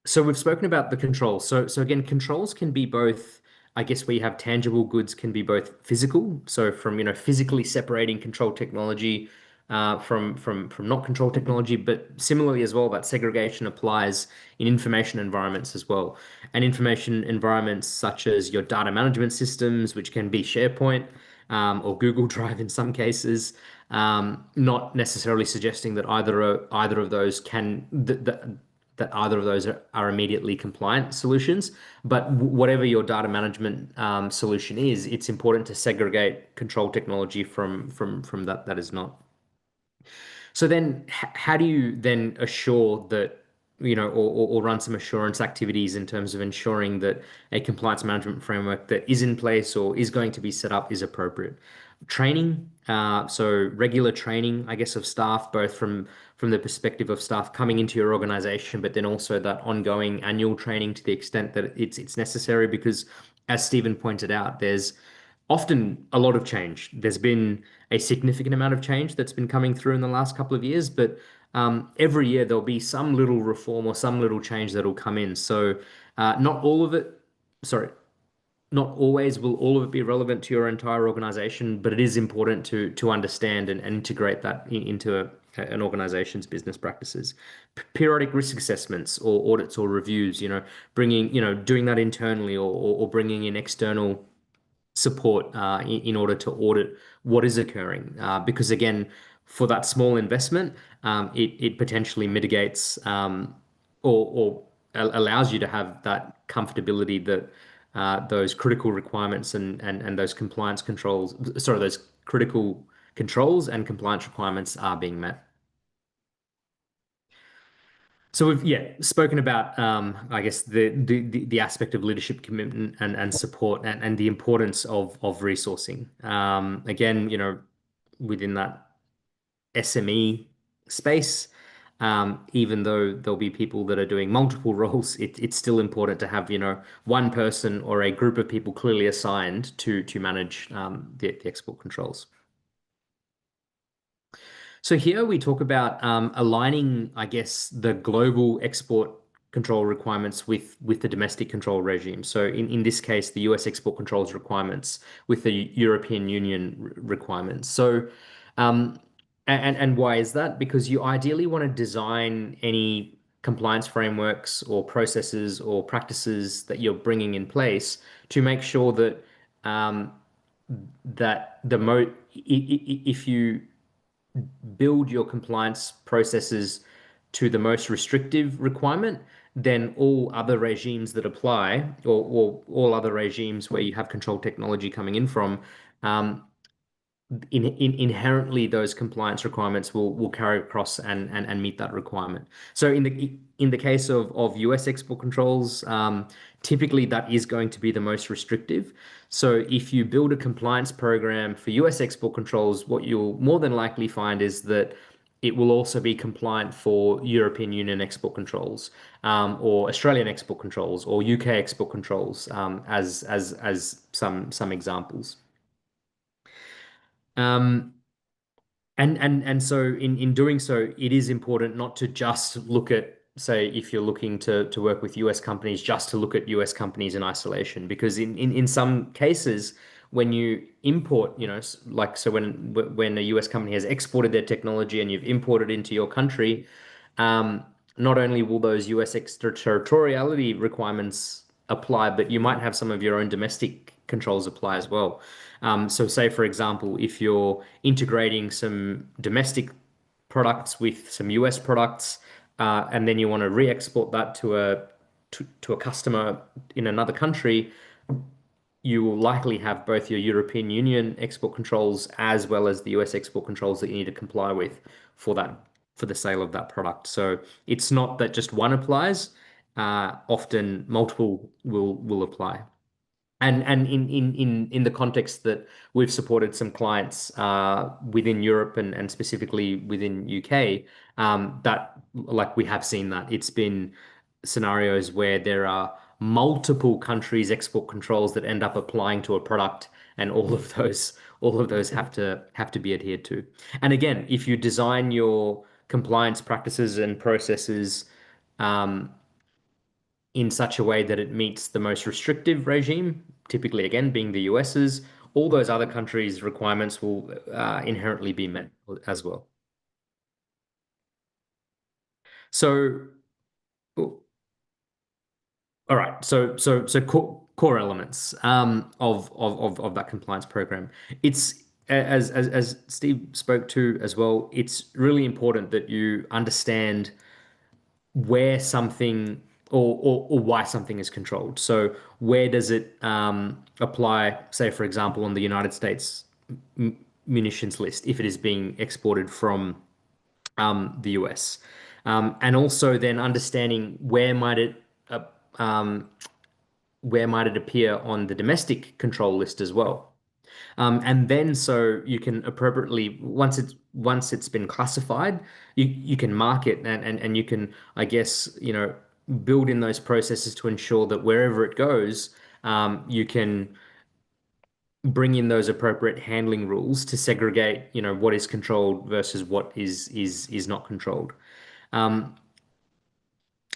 So we've spoken about the controls. So again, controls can be both I guess where you have tangible goods can be both physical, so from physically separating control technology from not control technology, but similarly as well, that segregation applies in information environments as well. And information environments such as your data management systems, which can be SharePoint or Google Drive in some cases, not necessarily suggesting that either of those that either of those are immediately compliant solutions. But whatever your data management solution is, it's important to segregate control technology from that is not. So then how do you then assure that, or run some assurance activities in terms of ensuring that a compliance management framework that is in place or is going to be set up is appropriate? Training, so regular training, I guess, of staff, both from the perspective of staff coming into your organization, but then also that ongoing annual training to the extent that it's necessary, because as Stephen pointed out, there's often a lot of change. There's been a significant amount of change that's been coming through in the last couple of years, but every year there'll be some little reform or some little change that'll come in. So not always will all of it be relevant to your entire organization, but it is important to understand and integrate that into an organization's business practices. Periodic risk assessments or audits or reviews, doing that internally or bringing in external support in order to audit what is occurring. Because again, for that small investment, it potentially mitigates or allows you to have that comfortability that those critical requirements and those compliance controls, those critical controls and compliance requirements are being met. So we've spoken about I guess the aspect of leadership commitment and support and the importance of resourcing. Again, within that SME space, even though there'll be people that are doing multiple roles, it's still important to have one person or a group of people clearly assigned to manage the export controls. So here we talk about aligning, I guess, the global export control requirements with the domestic control regime. So in this case, the US export controls requirements with the European Union requirements. So and why is that? Because you ideally want to design any compliance frameworks or processes or practices that you're bringing in place to make sure that if you build your compliance processes to the most restrictive requirement, then all other regimes that apply, or all other regimes where you have control technology coming in from, inherently those compliance requirements will carry across and meet that requirement. So in the case of US export controls, typically that is going to be the most restrictive. So if you build a compliance program for US export controls, what you'll more than likely find is that it will also be compliant for European Union export controls, or Australian export controls, or UK export controls, as some examples. And so in doing so, it is important not to just look at, say, if you're looking to work with US companies, just to look at US companies in isolation, because in some cases, when you import, when a US company has exported their technology and you've imported into your country, not only will those US extraterritoriality requirements apply, but you might have some of your own domestic controls apply as well. So say, for example, if you're integrating some domestic products with some US products, and then you want to re-export that to a customer in another country, you will likely have both your European Union export controls as well as the US export controls that you need to comply with for the sale of that product. So it's not that just one applies, often multiple will apply. And in the context that we've supported some clients within Europe and specifically within UK, that, like, we have seen that it's been scenarios where there are multiple countries' export controls that end up applying to a product, and all of those have to be adhered to. And again, if you design your compliance practices and processes in such a way that it meets the most restrictive regime, typically again being the US's. All those other countries' requirements will inherently be met as well. So, all right. So core elements of that compliance program. It's as Steve spoke to as well. It's really important that you understand where something or why something is controlled. So where does it apply, say, for example, on the United States munitions list, if it is being exported from the US? And also then understanding where might it appear on the domestic control list as well. And then so you can appropriately, once it's been classified, you can mark it and you can, I guess, build in those processes to ensure that wherever it goes, you can bring in those appropriate handling rules to segregate, what is controlled versus what is not controlled.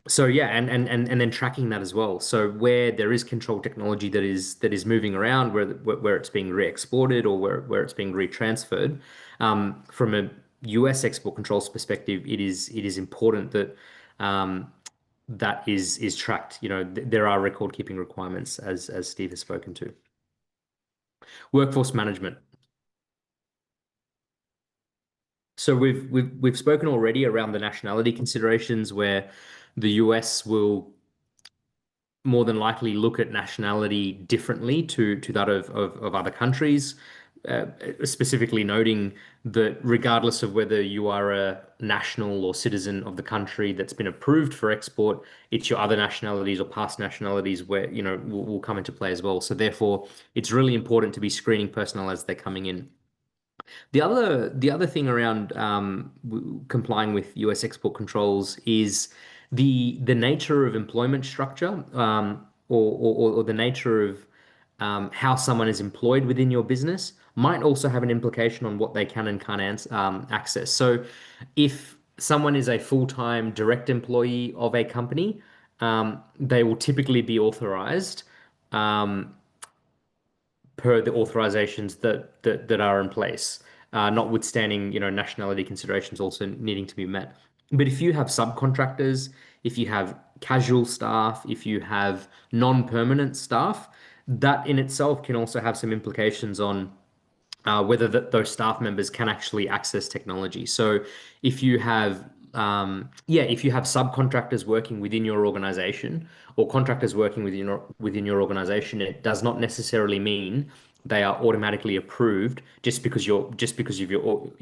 So yeah, and then tracking that as well. So where there is control technology that is moving around, where it's being re-exported or where it's being retransferred, from a US export controls perspective, it is important that that is tracked. There are record keeping requirements as Steve has spoken to. Workforce management. So we've spoken already around the nationality considerations, where the US will more than likely look at nationality differently to that of other countries, specifically noting that regardless of whether you are a national or citizen of the country that's been approved for export, it's your other nationalities or past nationalities where, will come into play as well. So therefore, it's really important to be screening personnel as they're coming in. The other thing around complying with US export controls is the nature of employment structure, or the nature of how someone is employed within your business might also have an implication on what they can and can't access. So if someone is a full-time direct employee of a company, they will typically be authorized per the authorizations that are in place, notwithstanding, nationality considerations also needing to be met. But if you have subcontractors, if you have casual staff, if you have non-permanent staff, that in itself can also have some implications on whether those staff members can actually access technology. So if you have if you have subcontractors working within your organization or contractors working within your organization, it does not necessarily mean they are automatically approved just because your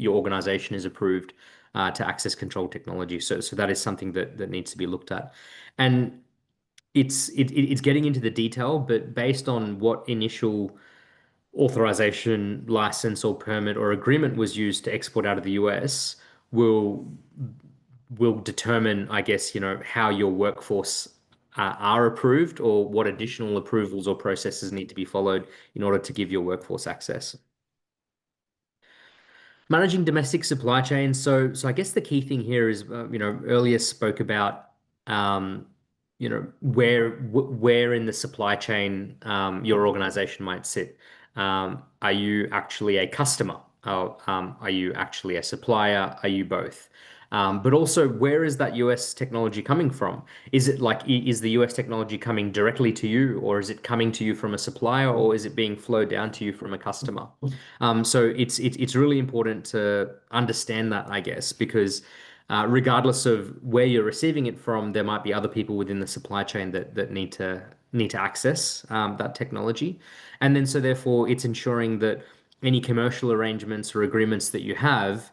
organization is approved to access control technology. So that is something that needs to be looked at, and it's getting into the detail, but based on what initial authorization, license, or permit or agreement was used to export out of the US will determine, I guess, how your workforce are approved or what additional approvals or processes need to be followed in order to give your workforce access. Managing domestic supply chains. So I guess the key thing here is, earlier spoke about, where in the supply chain your organization might sit. Are you actually a customer? Are you actually a supplier? Are you both? But also, where is that US technology coming from? Is it is the US technology coming directly to you, or is it coming to you from a supplier, or is it being flowed down to you from a customer? So it's really important to understand that, I guess, because regardless of where you're receiving it from, there might be other people within the supply chain that need to access that technology. And then so therefore it's ensuring that any commercial arrangements or agreements that you have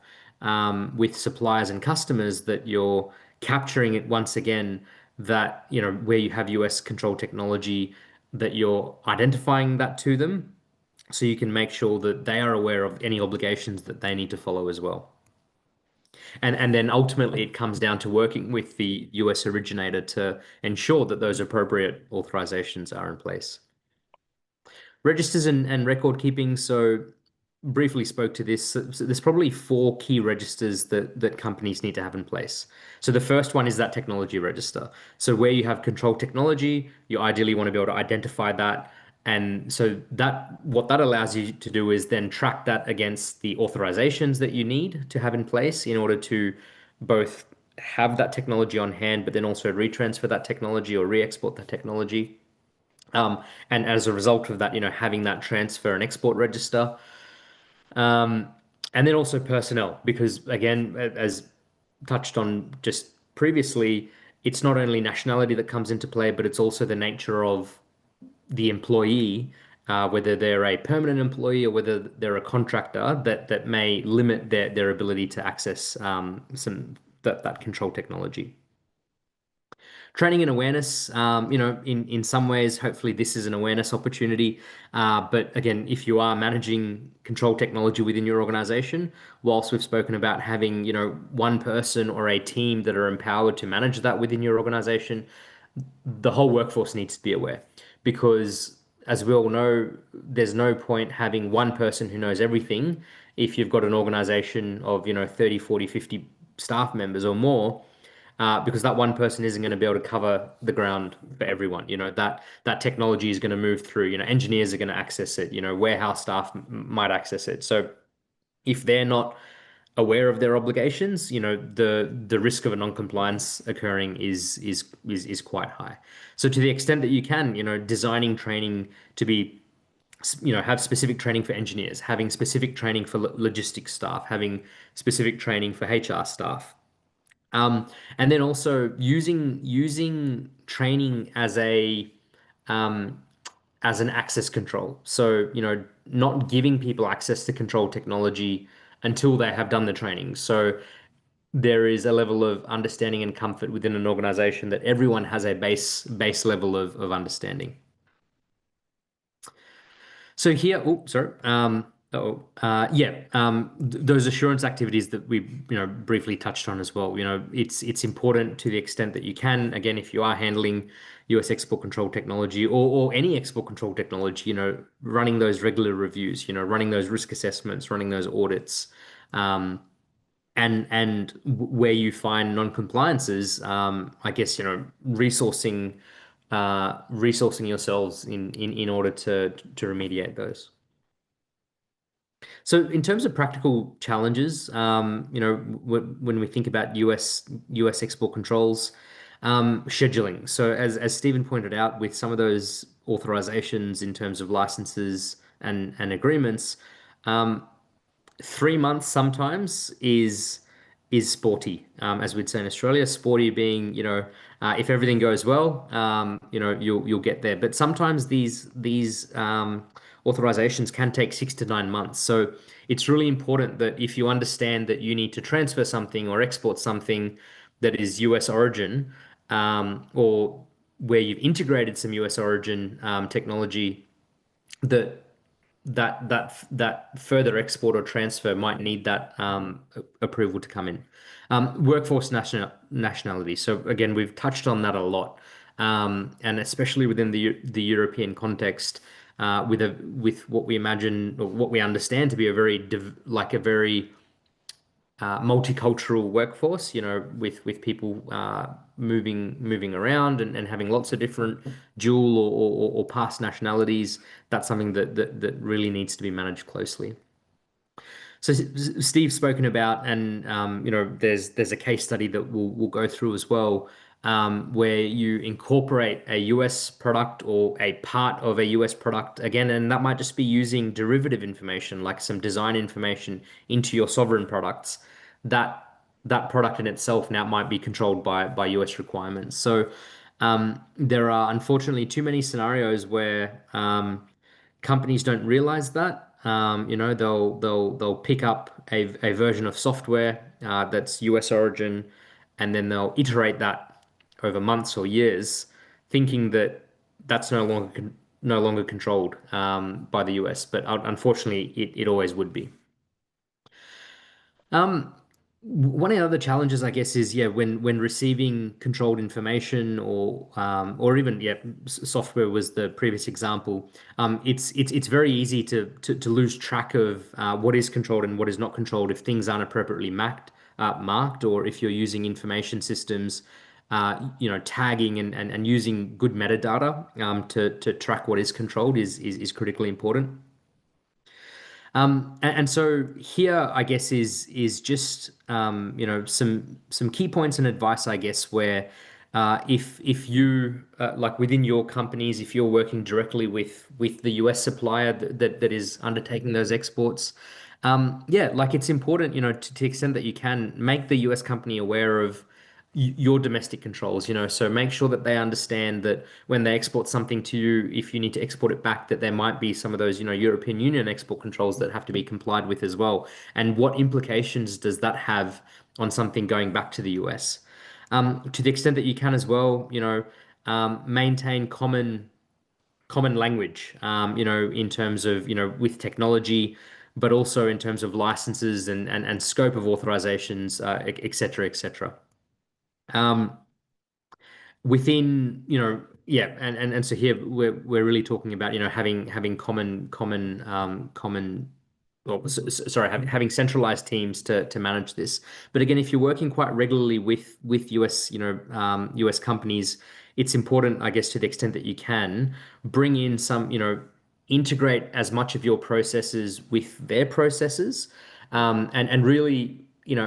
with suppliers and customers, that you're capturing it once again, that, where you have US control technology, that you're identifying that to them so you can make sure that they are aware of any obligations that they need to follow as well. And then ultimately it comes down to working with the US originator to ensure that those appropriate authorizations are in place. Registers and record keeping. So briefly spoke to this. So there's probably 4 key registers that companies need to have in place. So the first one is that technology register. So where you have control technology, you ideally want to be able to identify that. And so what that allows you to do is then track that against the authorizations that you need to have in place in order to both have that technology on hand, but then also retransfer that technology or re-export that technology. And as a result of that, having that transfer and export register. And then also personnel, because again, as touched on just previously, it's not only nationality that comes into play, but it's also the nature of the employee, whether they're a permanent employee or whether they're a contractor, that may limit their ability to access that control technology. Training and awareness, in some ways, hopefully this is an awareness opportunity. But again, if you are managing control technology within your organization, whilst we've spoken about having, one person or a team that are empowered to manage that within your organization, the whole workforce needs to be aware, because as we all know, there's no point having one person who knows everything if you've got an organization of, 30, 40, 50 staff members or more. Because that one person isn't going to be able to cover the ground for everyone. That technology is going to move through. Engineers are going to access it. Warehouse staff might access it. So if they're not aware of their obligations, the risk of a non-compliance occurring is quite high. So to the extent that you can, designing training to be, have specific training for engineers, having specific training for logistics staff, having specific training for HR staff. And then also using training as an access control. So, not giving people access to control technology until they have done the training. So there is a level of understanding and comfort within an organization that everyone has a base level of understanding. So here, those assurance activities that we briefly touched on as well. It's important to the extent that you can. Again, if you are handling US export control technology or any export control technology, running those regular reviews, running those risk assessments, running those audits, and where you find non-compliances, I guess resourcing yourselves in order to remediate those. So in terms of practical challenges, when we think about US export controls, scheduling. So as Stephen pointed out, with some of those authorizations in terms of licenses and agreements, 3 months sometimes is sporty, as we'd say in Australia. Sporty being, if everything goes well, you'll get there. But sometimes these authorizations can take 6 to 9 months. So it's really important that if you understand that you need to transfer something or export something that is US origin, or where you've integrated some US origin technology, that further export or transfer might need that approval to come in. Workforce nationality. So again, we've touched on that a lot, and especially within the European context, with what we imagine or what we understand to be a very multicultural workforce, with people moving around and having lots of different dual or past nationalities. That's something that really needs to be managed closely. So Steve's spoken about, and there's a case study that we'll go through as well, where you incorporate a US product or a part of a US product again, and that might just be using derivative information like some design information into your sovereign products. That product in itself now might be controlled by US requirements. So there are unfortunately too many scenarios where companies don't realize that. They'll pick up a version of software that's US origin, and then they'll iterate that over months or years, thinking that that's no longer controlled by the US. But unfortunately, it always would be. One of the other challenges, I guess, is when receiving controlled information or even software was the previous example. It's very easy to lose track of what is controlled and what is not controlled if things aren't appropriately marked, or if you're using information systems, tagging and using good metadata to track what is controlled is critically important. And so here, I guess, is just some key points and advice, I guess, where if you like within your companies, if you're working directly with the US supplier that is undertaking those exports, like it's important, to the extent that you can make the US company aware of your domestic controls, so make sure that they understand that when they export something to you, if you need to export it back, that there might be some of those, European Union export controls that have to be complied with as well. And what implications does that have on something going back to the US? To the extent that you can as well, maintain common language, in terms of, with technology, but also in terms of licenses and scope of authorizations, et cetera, et cetera. Within, and so here we're really talking about, having having centralized teams to manage this. But again, if you're working quite regularly with US, US companies, it's important, I guess, to the extent that you can bring in some, integrate as much of your processes with their processes, and really,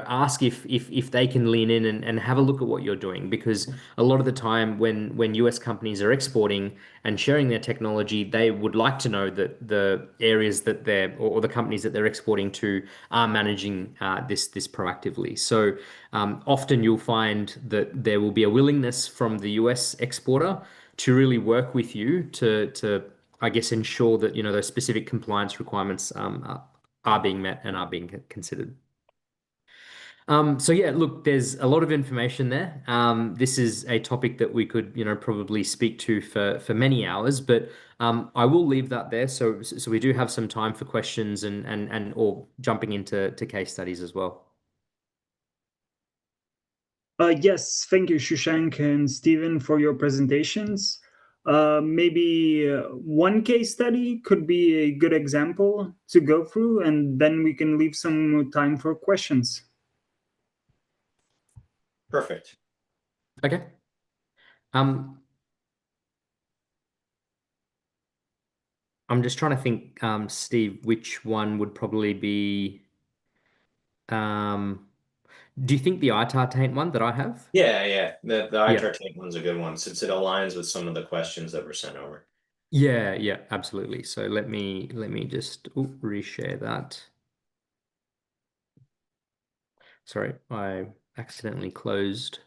ask if they can lean in and have a look at what you're doing, because a lot of the time when US companies are exporting and sharing their technology, they would like to know that the areas that or the companies that they're exporting to are managing this proactively. So often you'll find that there will be a willingness from the US exporter to really work with you to I guess ensure that those specific compliance requirements are being met and are being considered. So yeah, look, there's a lot of information there. This is a topic that we could, probably speak to for many hours, but I will leave that there. So we do have some time for questions and or jumping into case studies as well. Yes, thank you, Shushank and Stephen, for your presentations. Maybe one case study could be a good example to go through, and then we can leave some time for questions. Perfect. Okay. I'm just trying to think, Steve, which one would probably be. Do you think the ITAR taint one that I have? Yeah. The Yeah. ITAR taint one's a good one since it aligns with some of the questions that were sent over. Yeah, absolutely. So let me just reshare that. Sorry, I accidentally closed.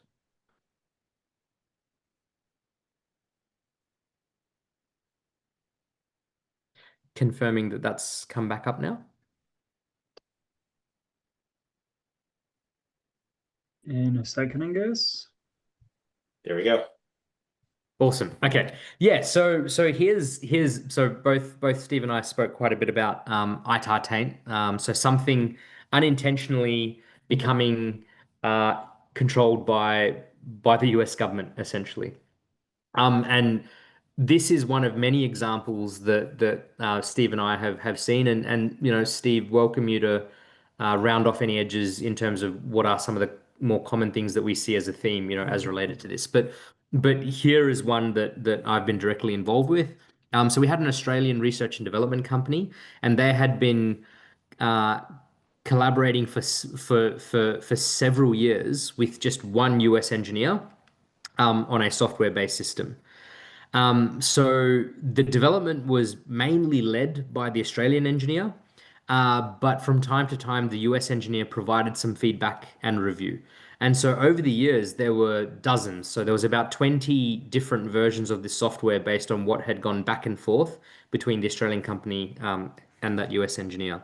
Confirming that that's come back up now. In a second, I guess. There we go. Awesome. Okay. Yeah. So here's so both Steve and I spoke quite a bit about ITAR taint. So something unintentionally becoming controlled by the US government, essentially. And this is one of many examples that Steve and I have seen. And Steve, welcome you to round off any edges in terms of what are some of the more common things that we see as a theme, as related to this. But here is one that I've been directly involved with. So we had an Australian research and development company, and they had been collaborating for several years with just one US engineer on a software-based system. So the development was mainly led by the Australian engineer, but from time to time, the US engineer provided some feedback and review. And so over the years, there were dozens. So there was about 20 different versions of this software based on what had gone back and forth between the Australian company and that US engineer.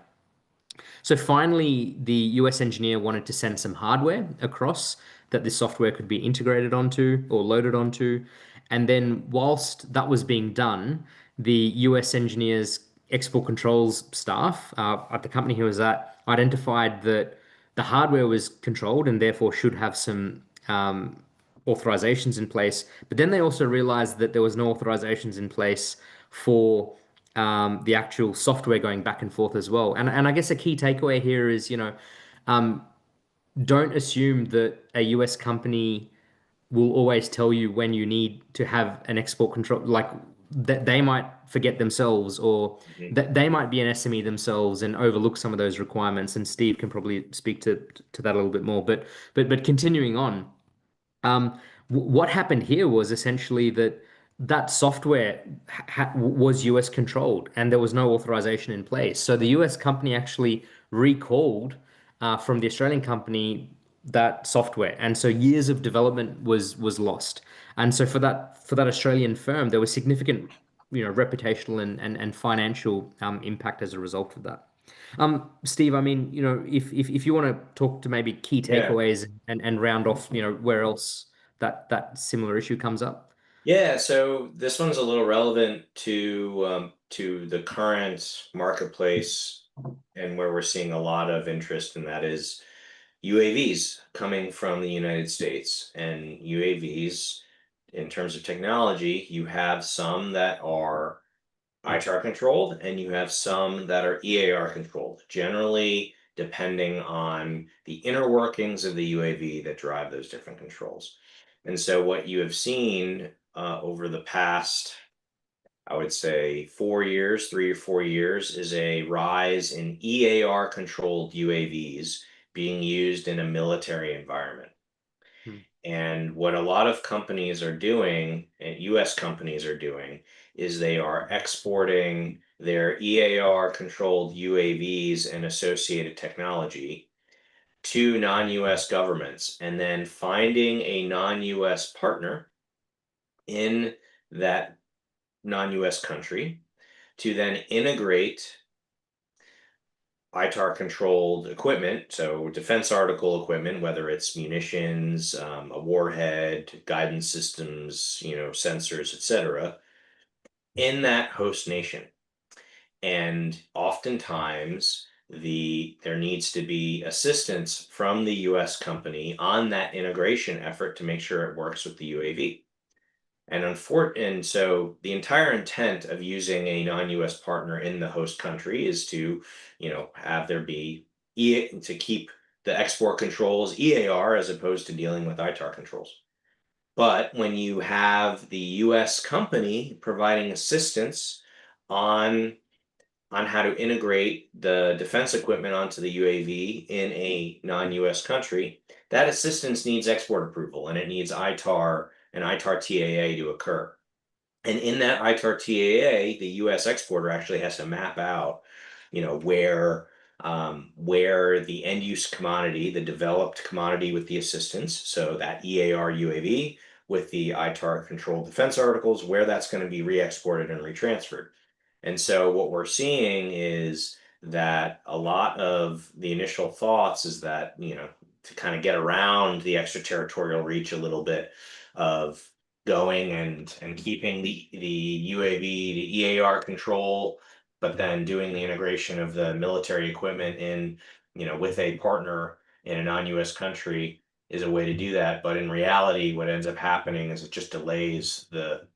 So finally, the US engineer wanted to send some hardware across that this software could be integrated onto or loaded onto. And then whilst that was being done, the US engineer's export controls staff at the company he was at identified that the hardware was controlled and therefore should have some authorizations in place. But then they also realized that there was no authorizations in place for the actual software going back and forth as well. And I guess a key takeaway here is, don't assume that a US company will always tell you when you need to have an export control, like that they might forget themselves, or that they might be an SME themselves and overlook some of those requirements. And Steve can probably speak to that a little bit more. But continuing on, what happened here was essentially that software was US controlled and there was no authorization in place. So the US company actually recalled from the Australian company that software, and so years of development was lost. And so for that Australian firm, there was significant, reputational and financial impact as a result of that. Steve, I mean, if you want to talk to maybe key takeaways and round off, where else that similar issue comes up. Yeah, so this one's a little relevant to the current marketplace and where we're seeing a lot of interest, and that is UAVs coming from the United States. And UAVs, in terms of technology, you have some that are ITAR controlled and you have some that are EAR controlled, generally depending on the inner workings of the UAV that drive those different controls. And so what you have seen over the past, I would say 3 or 4 years, is a rise in EAR controlled UAVs being used in a military environment. And what a lot of companies are doing, and US companies are doing, is they are exporting their EAR controlled UAVs and associated technology to non-US governments, and then finding a non-US partner in that non-US country to then integrate ITAR controlled equipment, so defense article equipment, whether it's munitions, a warhead, guidance systems, sensors, etc., in that host nation. And oftentimes there needs to be assistance from the US company on that integration effort to make sure it works with the UAV. And so the entire intent of using a non-US partner in the host country is to, have there be to keep the export controls EAR as opposed to dealing with ITAR controls. But when you have the US company providing assistance on how to integrate the defense equipment onto the UAV in a non-US country, that assistance needs export approval, and it needs ITAR and ITAR TAA to occur. And in that ITAR TAA, the US exporter actually has to map out, where the end use commodity, the developed commodity with the assistance, so that EAR UAV with the ITAR controlled defense articles, where that's going to be re-exported and retransferred. And so what we're seeing is that a lot of the initial thoughts is that, to kind of get around the extraterritorial reach a little bit of going and keeping the UAV, the EAR control, but then doing the integration of the military equipment in, with a partner in a non-US country is a way to do that. But in reality, what ends up happening is it just delays the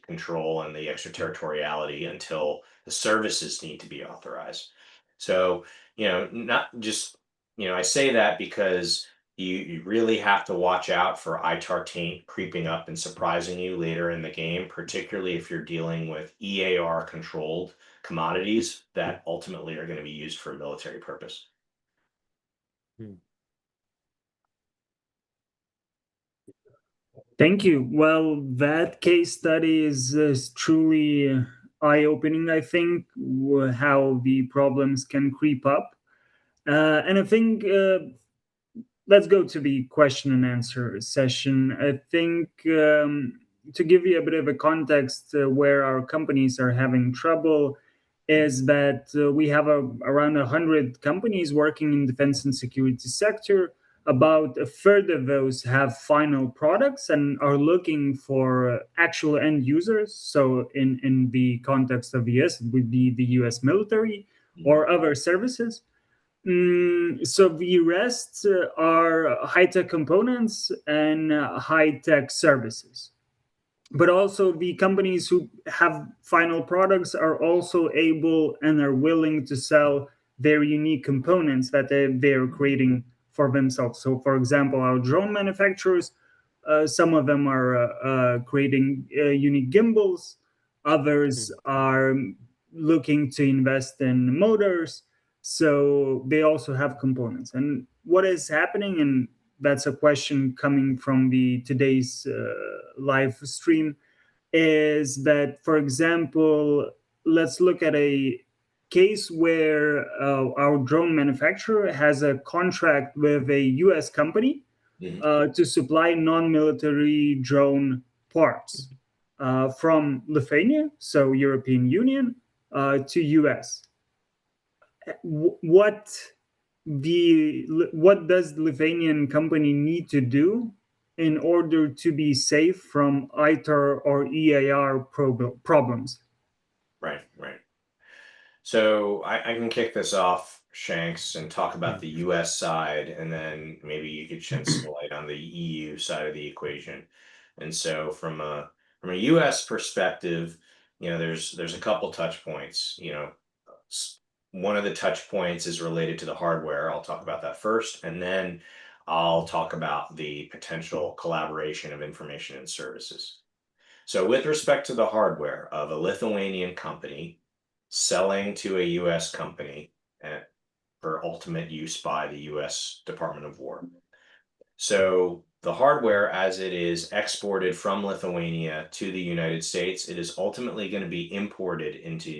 control and the extraterritoriality until the services need to be authorized. So, not just, I say that because you really have to watch out for ITAR taint creeping up and surprising you later in the game, particularly if you're dealing with EAR controlled commodities that ultimately are going to be used for a military purpose. Thank you. Well, that case study is truly eye-opening, I think, how the problems can creep up. And I think let's go to the question and answer session. I think to give you a bit of a context where our companies are having trouble is that we have around 100 companies working in defense and security sector. About a third of those have final products and are looking for actual end users. So in the context of the US, it would be the US military or other services. So the rest are high-tech components and high-tech services. But also the companies who have final products are also able and are willing to sell their unique components that they're creating for themselves. So for example, our drone manufacturers, some of them are creating unique gimbals, others are looking to invest in motors, so they also have components. And what is happening, and that's a question coming from the today's live stream, is that, for example, let's look at a case where our drone manufacturer has a contract with a US company to supply non-military drone parts from Lithuania, so European Union, to US. What does the Lithuanian company need to do in order to be safe from ITAR or EAR problems? Right. So I can kick this off, Shanks, and talk about the US side, and then maybe you could shed some light on the EU side of the equation. And so from a US perspective, there's a couple touch points. One of the touch points is related to the hardware. I'll talk about that first, and then I'll talk about the potential collaboration of information and services. So with respect to the hardware of a Lithuanian company selling to a US company for ultimate use by the US Department of War. So the hardware, as it is exported from Lithuania to the United States, it is ultimately going to be imported into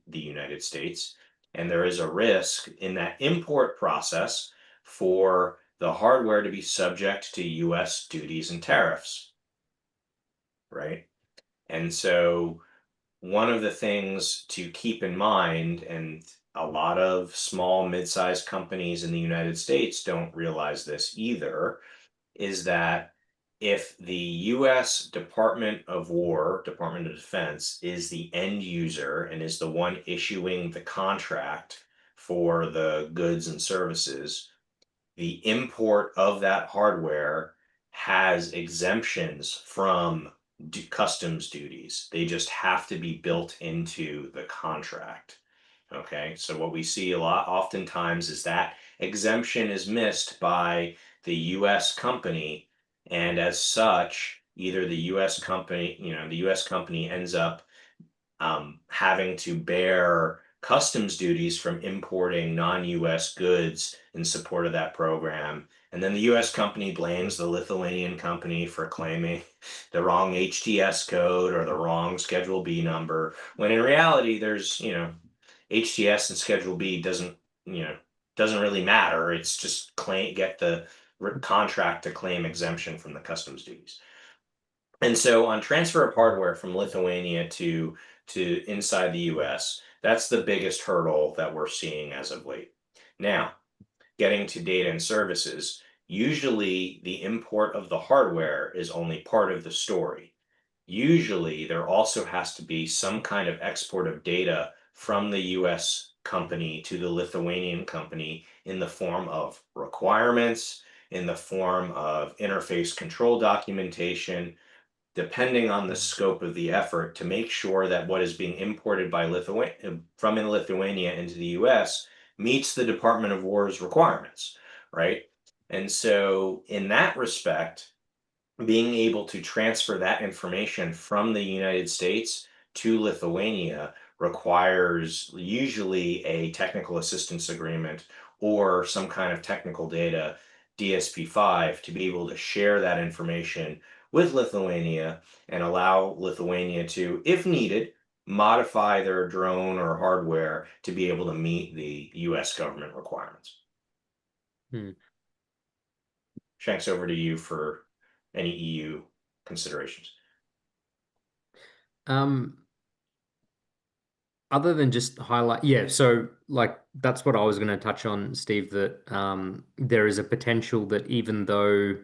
the United States. And there is a risk in that import process for the hardware to be subject to US duties and tariffs, right? And so one of the things to keep in mind, and a lot of small, mid-sized companies in the United States don't realize this either, is that if the US Department of War, Department of Defense, is the end user and is the one issuing the contract for the goods and services, the import of that hardware has exemptions from customs duties. They just have to be built into the contract. Okay, so what we see a lot oftentimes is that exemption is missed by the US company, and as such, either the US company, the US company ends up having to bear customs duties from importing non-US goods in support of that program. And then the US company blames the Lithuanian company for claiming the wrong HTS code or the wrong Schedule B number, when in reality, there's, HTS and Schedule B doesn't really matter. It's just get the contract to claim exemption from the customs duties. And so on transfer of hardware from Lithuania to inside the US, that's the biggest hurdle that we're seeing as of late. Now, getting to data and services, usually the import of the hardware is only part of the story. Usually there also has to be some kind of export of data from the US company to the Lithuanian company in the form of requirements, in the form of interface control documentation, depending on the scope of the effort, to make sure that what is being imported by from Lithuania into the US meets the Department of War's requirements, right? And so in that respect, being able to transfer that information from the United States to Lithuania requires usually a technical assistance agreement or some kind of technical data, DSP5, to be able to share that information with Lithuania and allow Lithuania to, if needed, modify their drone or hardware to be able to meet the US government requirements. Shanks, over to you for any EU considerations. Other than just highlight, so like that's what I was going to touch on, Steve, that there is a potential that even though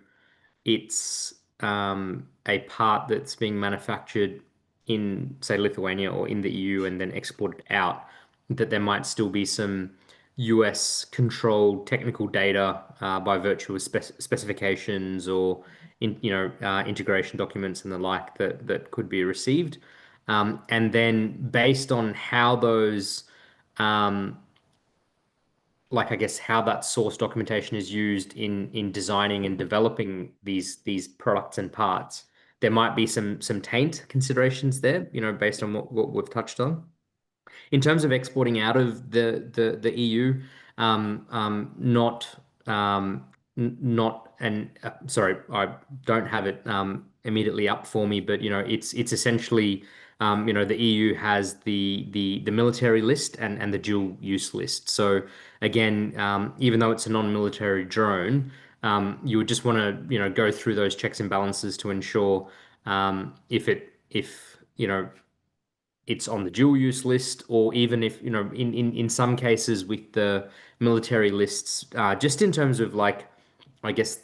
it's a part that's being manufactured in, say, Lithuania or in the EU and then exported out, that there might still be some US controlled technical data by virtue of specifications or integration documents and the like that could be received. And then based on how those I guess how that source documentation is used in designing and developing these products and parts, there might be some taint considerations there, based on what we've touched on. In terms of exporting out of the EU, sorry, I don't have it immediately up for me, but it's essentially the EU has the military list and the dual use list. So again, even though it's a non-military drone, you would just want to go through those checks and balances to ensure if it's on the dual use list, or even if in some cases with the military lists, just in terms of I guess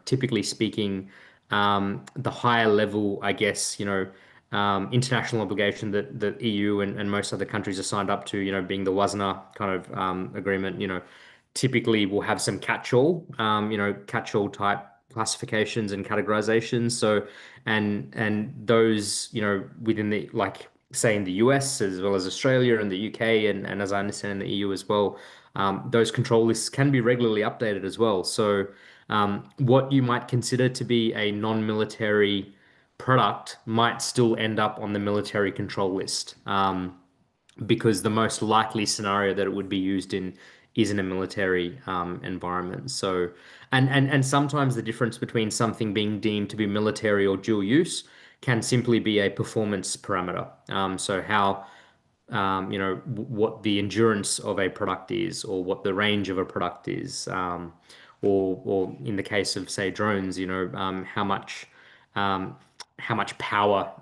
typically speaking, the higher level, I guess, international obligation that the EU and most other countries are signed up to, being the WASNA kind of agreement, typically will have some catch-all, catch-all type classifications and categorizations. So, and those, within the, say in the US as well as Australia and the UK, and as I understand in the EU as well, those control lists can be regularly updated as well. So what you might consider to be a non-military product might still end up on the military control list, because the most likely scenario that it would be used in is in a military environment. So, and sometimes the difference between something being deemed to be military or dual use can simply be a performance parameter. So how, what the endurance of a product is, or what the range of a product is, or in the case of, say, drones, how much power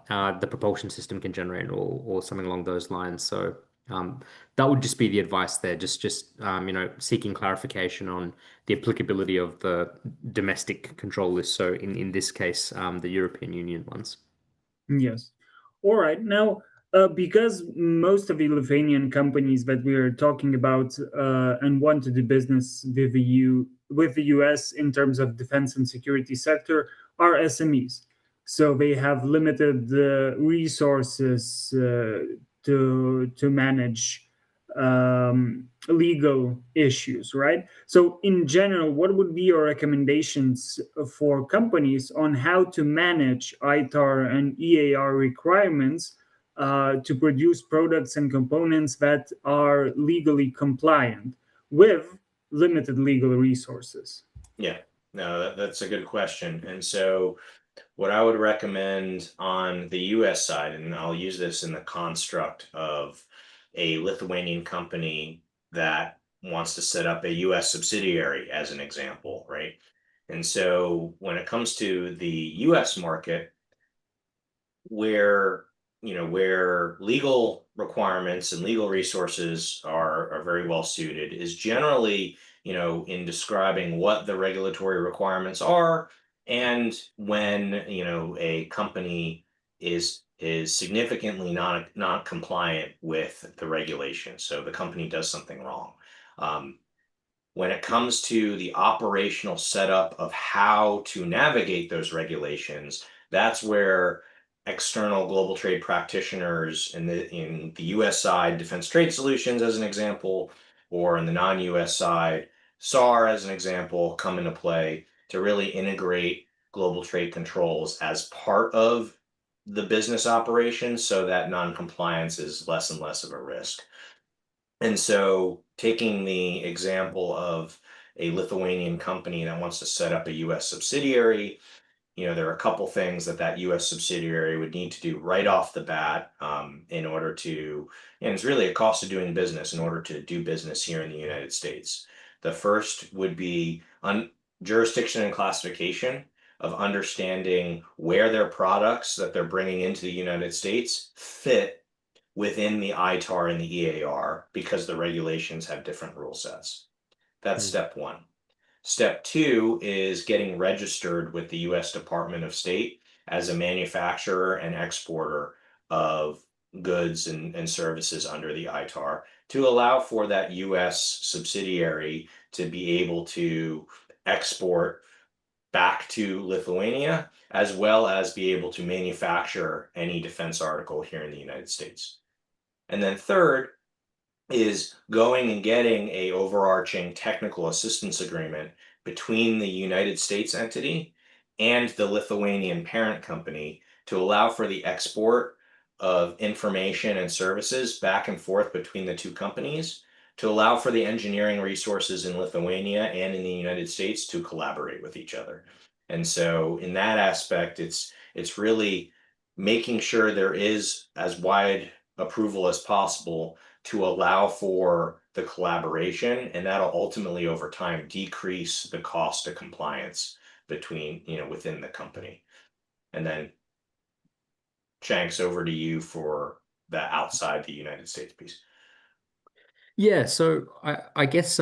the propulsion system can generate, or something along those lines. So that would just be the advice there, just seeking clarification on the applicability of the domestic control list. So in this case, the European Union ones. Yes. All right. Now, because most of the Lithuanian companies that we are talking about and want to do business with the US in terms of defense and security sector are SMEs. So they have limited resources to manage legal issues, right? So in general, what would be your recommendations for companies on how to manage ITAR and EAR requirements to produce products and components that are legally compliant with limited legal resources? Yeah, no, that's a good question. And so what I would recommend on the US side, and I'll use this in the construct of a Lithuanian company that wants to set up a US subsidiary as an example, right? And so when it comes to the US market, where legal requirements and legal resources are very well suited is generally, in describing what the regulatory requirements are, and when, a company is significantly not compliant with the regulation. So the company does something wrong. When it comes to the operational setup of how to navigate those regulations, that's where external global trade practitioners in the US side, Defense Trade Solutions as an example, or in the non-US side, SAR as an example, come into play to really integrate global trade controls as part of the business operation, so that non-compliance is less and less of a risk. And so taking the example of a Lithuanian company that wants to set up a US subsidiary, there are a couple things that US subsidiary would need to do right off the bat in order to, and it's really a cost of doing business in order to do business here in the United States. The first would be jurisdiction and classification, of understanding where their products that they're bringing into the United States fit within the ITAR and the EAR, because the regulations have different rule sets. That's step one. Step two is getting registered with the US Department of State as a manufacturer and exporter of goods and services under the ITAR to allow for that US subsidiary to be able to export back to Lithuania, as well as be able to manufacture any defense article here in the United States. And then third is going and getting a overarching technical assistance agreement between the United States entity and the Lithuanian parent company to allow for the export of information and services back and forth between the two companies, to allow for the engineering resources in Lithuania and in the United States to collaborate with each other. And so in that aspect, it's really making sure there is as wide approval as possible to allow for the collaboration, and that'll ultimately over time decrease the cost of compliance between, within the company. And then Shanks, over to you for the outside the United States piece. Yeah, so I guess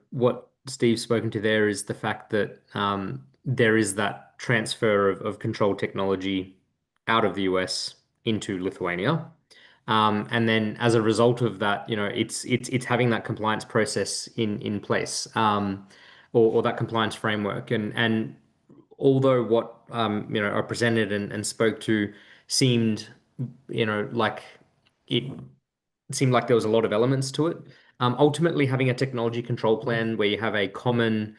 what Steve's spoken to there is the fact that there is that transfer of control technology out of the US into Lithuania. And then as a result of that, it's having that compliance process in place, or that compliance framework. And although what I presented and spoke to seemed, like it seemed like there was a lot of elements to it. Ultimately, having a technology control plan where you have a common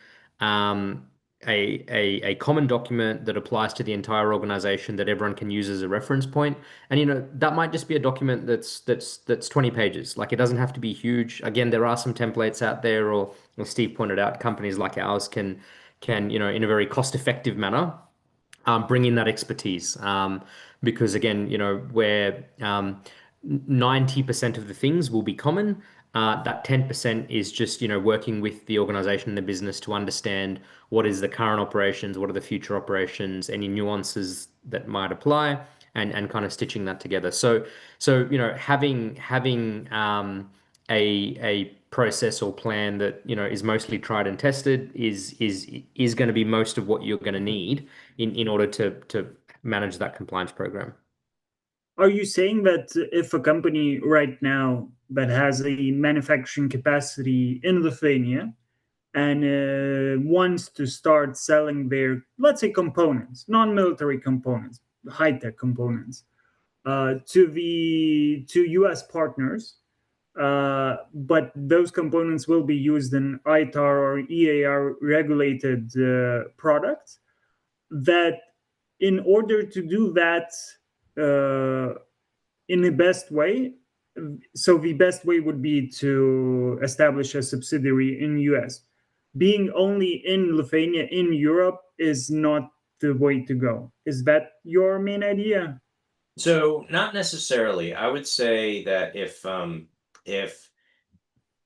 a common document that applies to the entire organization that everyone can use as a reference point. And that might just be a document that's 20 pages. Like, it doesn't have to be huge. Again, there are some templates out there, or as Steve pointed out, companies like ours can in a very cost-effective manner bring in that expertise. Because again, where 90% of the things will be common. That 10% is just, working with the organization and the business to understand what is the current operations, what are the future operations, any nuances that might apply, and kind of stitching that together. So having a process or plan that is mostly tried and tested is going to be most of what you're going to need in order to manage that compliance program. Are you saying that if a company right now that has a manufacturing capacity in Lithuania and wants to start selling their, let's say, components, non-military components, high-tech components, to US partners, but those components will be used in ITAR or EAR regulated products, that in order to do that in the best way, so the best way would be to establish a subsidiary in US. Being only in Lithuania, in Europe, is not the way to go. Is that your main idea? So not necessarily. I would say that if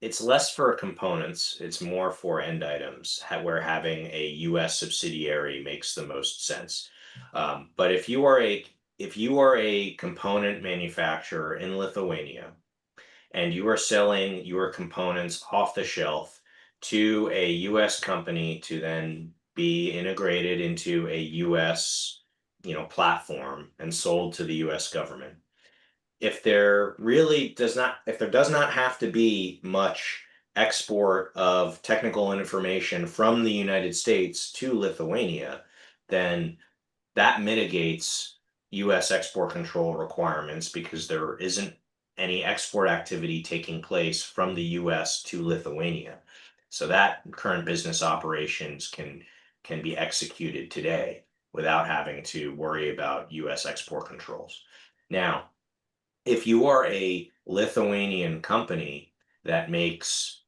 it's less for components, it's more for end items, where having a US subsidiary makes the most sense. But if you are a component manufacturer in Lithuania and you are selling your components off the shelf to a US company to then be integrated into a US platform and sold to the US government, if there does not have to be much export of technical information from the United States to Lithuania, then that mitigates US export control requirements, because there isn't any export activity taking place from the US to Lithuania. So that current business operations can be executed today without having to worry about US export controls. Now, if you are a Lithuanian company that makes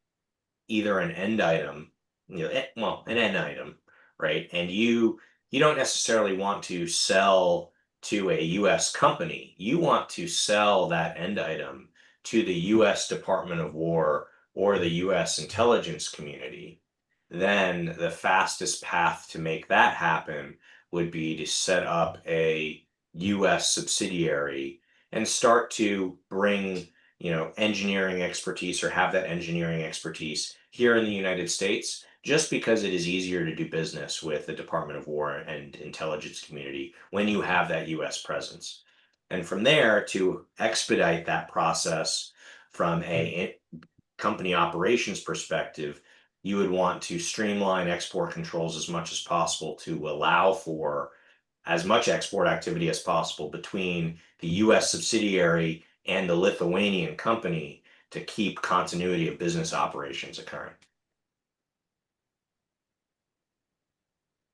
either an end item, an end item, right? And you don't necessarily want to sell to a US company. You want to sell that end item to the US Department of War or the US intelligence community. Then the fastest path to make that happen would be to set up a US subsidiary and start to bring, engineering expertise, or have that engineering expertise here in the United States, just because it is easier to do business with the Department of War and intelligence community when you have that US presence. And from there, to expedite that process from a company operations perspective, you would want to streamline export controls as much as possible to allow for as much export activity as possible between the US subsidiary and the Lithuanian company to keep continuity of business operations occurring.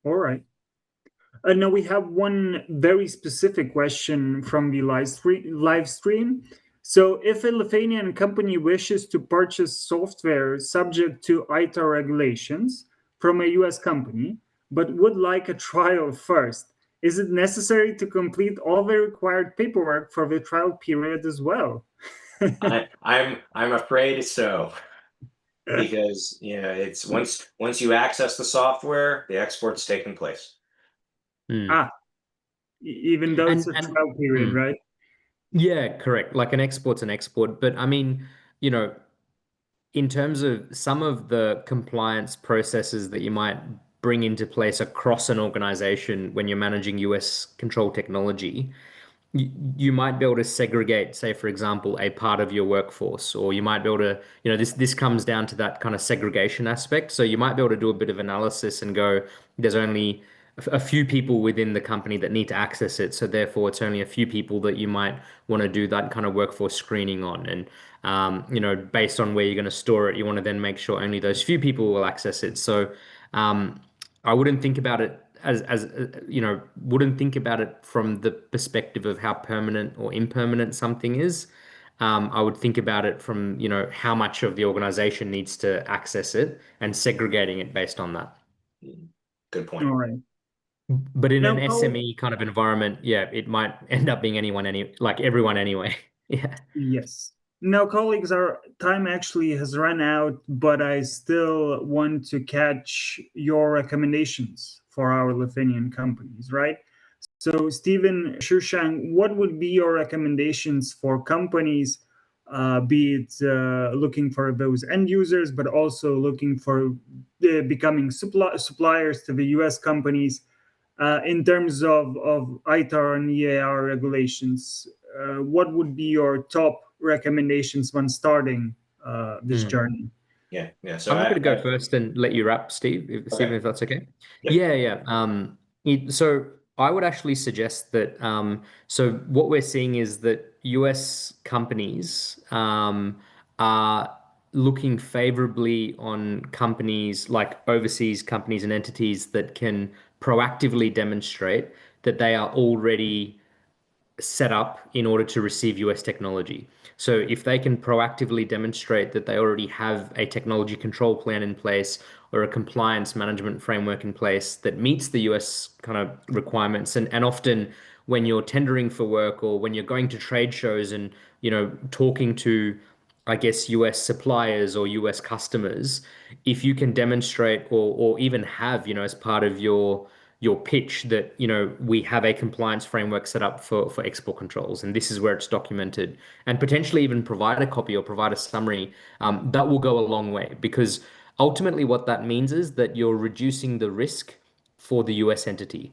All right. Now we have one very specific question from the live stream. So if a Lithuanian company wishes to purchase software subject to ITAR regulations from a US company, but would like a trial first, is it necessary to complete all the required paperwork for the trial period as well? I'm afraid so, because it's once you access the software, the export's taking place. Even though it's a trial period, right? Yeah, correct. Like an export's an export, but I mean, in terms of some of the compliance processes that you might bring into place across an organization when you're managing US control technology, you might be able to segregate, say, for example, a part of your workforce, or you might be able to, this comes down to that kind of segregation aspect. So you might be able to do a bit of analysis and go, there's only a few people within the company that need to access it. So therefore, it's only a few people that you might want to do that kind of workforce screening on. And, based on where you're going to store it, you want to then make sure only those few people will access it. So I wouldn't think about it wouldn't think about it from the perspective of how permanent or impermanent something is. I would think about it from, how much of the organization needs to access it and segregating it based on that. Good point. All right. But in an SME kind of environment, it might end up being everyone anyway. Yeah. Yes. Now, colleagues, our time actually has run out, but I still want to catch your recommendations for our Lithuanian companies, right? So, Stephen Shushan, what would be your recommendations for companies, be it looking for those end users, but also looking for becoming suppliers to the US companies in terms of ITAR and EAR regulations? What would be your top recommendations when starting this journey? Yeah. So I'm happy to go first and let you wrap, Steve, Stephen, if that's okay. Yep. Yeah. So I would actually suggest that. So what we're seeing is that US companies are looking favorably on companies like overseas companies and entities that can proactively demonstrate that they are already set up in order to receive US technology. So if they can proactively demonstrate that they already have a technology control plan in place or a compliance management framework in place that meets the US kind of requirements, and often when you're tendering for work or when you're going to trade shows and talking to, I guess, US suppliers or US customers, if you can demonstrate or even have, as part of your pitch that, we have a compliance framework set up for export controls, and this is where it's documented, and potentially even provide a copy or provide a summary, that will go a long way, because ultimately what that means is that you're reducing the risk for the US entity.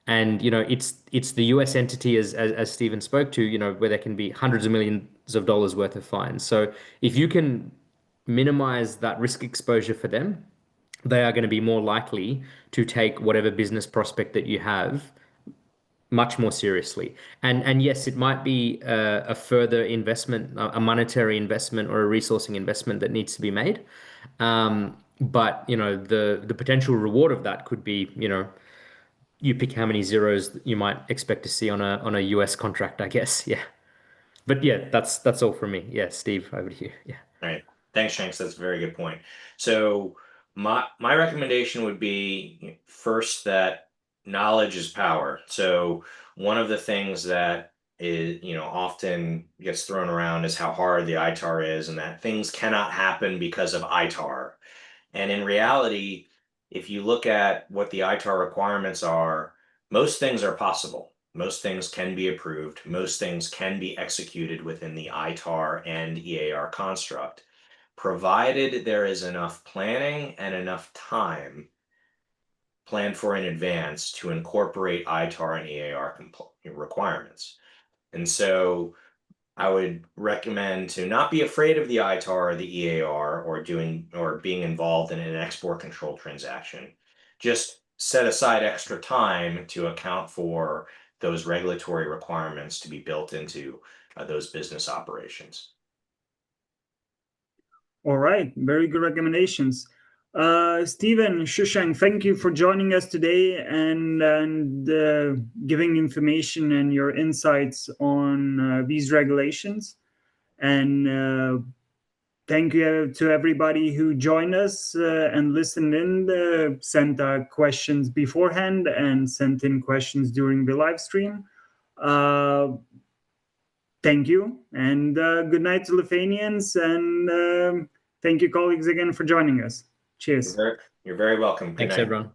And, it's the US entity, as Stephen spoke to, where there can be hundreds of millions of dollars worth of fines. So if you can minimize that risk exposure for them, they are going to be more likely to take whatever business prospect that you have much more seriously. And yes, it might be a further investment, a monetary investment or a resourcing investment that needs to be made. But the potential reward of that could be, you pick how many zeros you might expect to see on a US contract, I guess. Yeah. But yeah, that's all from me. Yeah, Steve, over to you. Yeah. All right. Thanks, Shanks. That's a very good point. So my recommendation would be first that knowledge is power. So one of the things that is, often gets thrown around is how hard the ITAR is, and that things cannot happen because of ITAR. And in reality, if you look at what the ITAR requirements are, most things are possible. Most things can be approved. Most things can be executed within the ITAR and EAR construct, provided there is enough planning and enough time planned for in advance to incorporate ITAR and EAR requirements. And so I would recommend to not be afraid of the ITAR or the EAR or being involved in an export control transaction. Just set aside extra time to account for those regulatory requirements to be built into those business operations. All right, very good recommendations. Stephen, Shushank, thank you for joining us today and giving information and your insights on these regulations. And thank you to everybody who joined us and listened in, sent questions beforehand and sent in questions during the live stream. Thank you, and good night to Lithuanians, and thank you, colleagues, again for joining us. Cheers. You're very welcome. Good Thanks, night. everyone.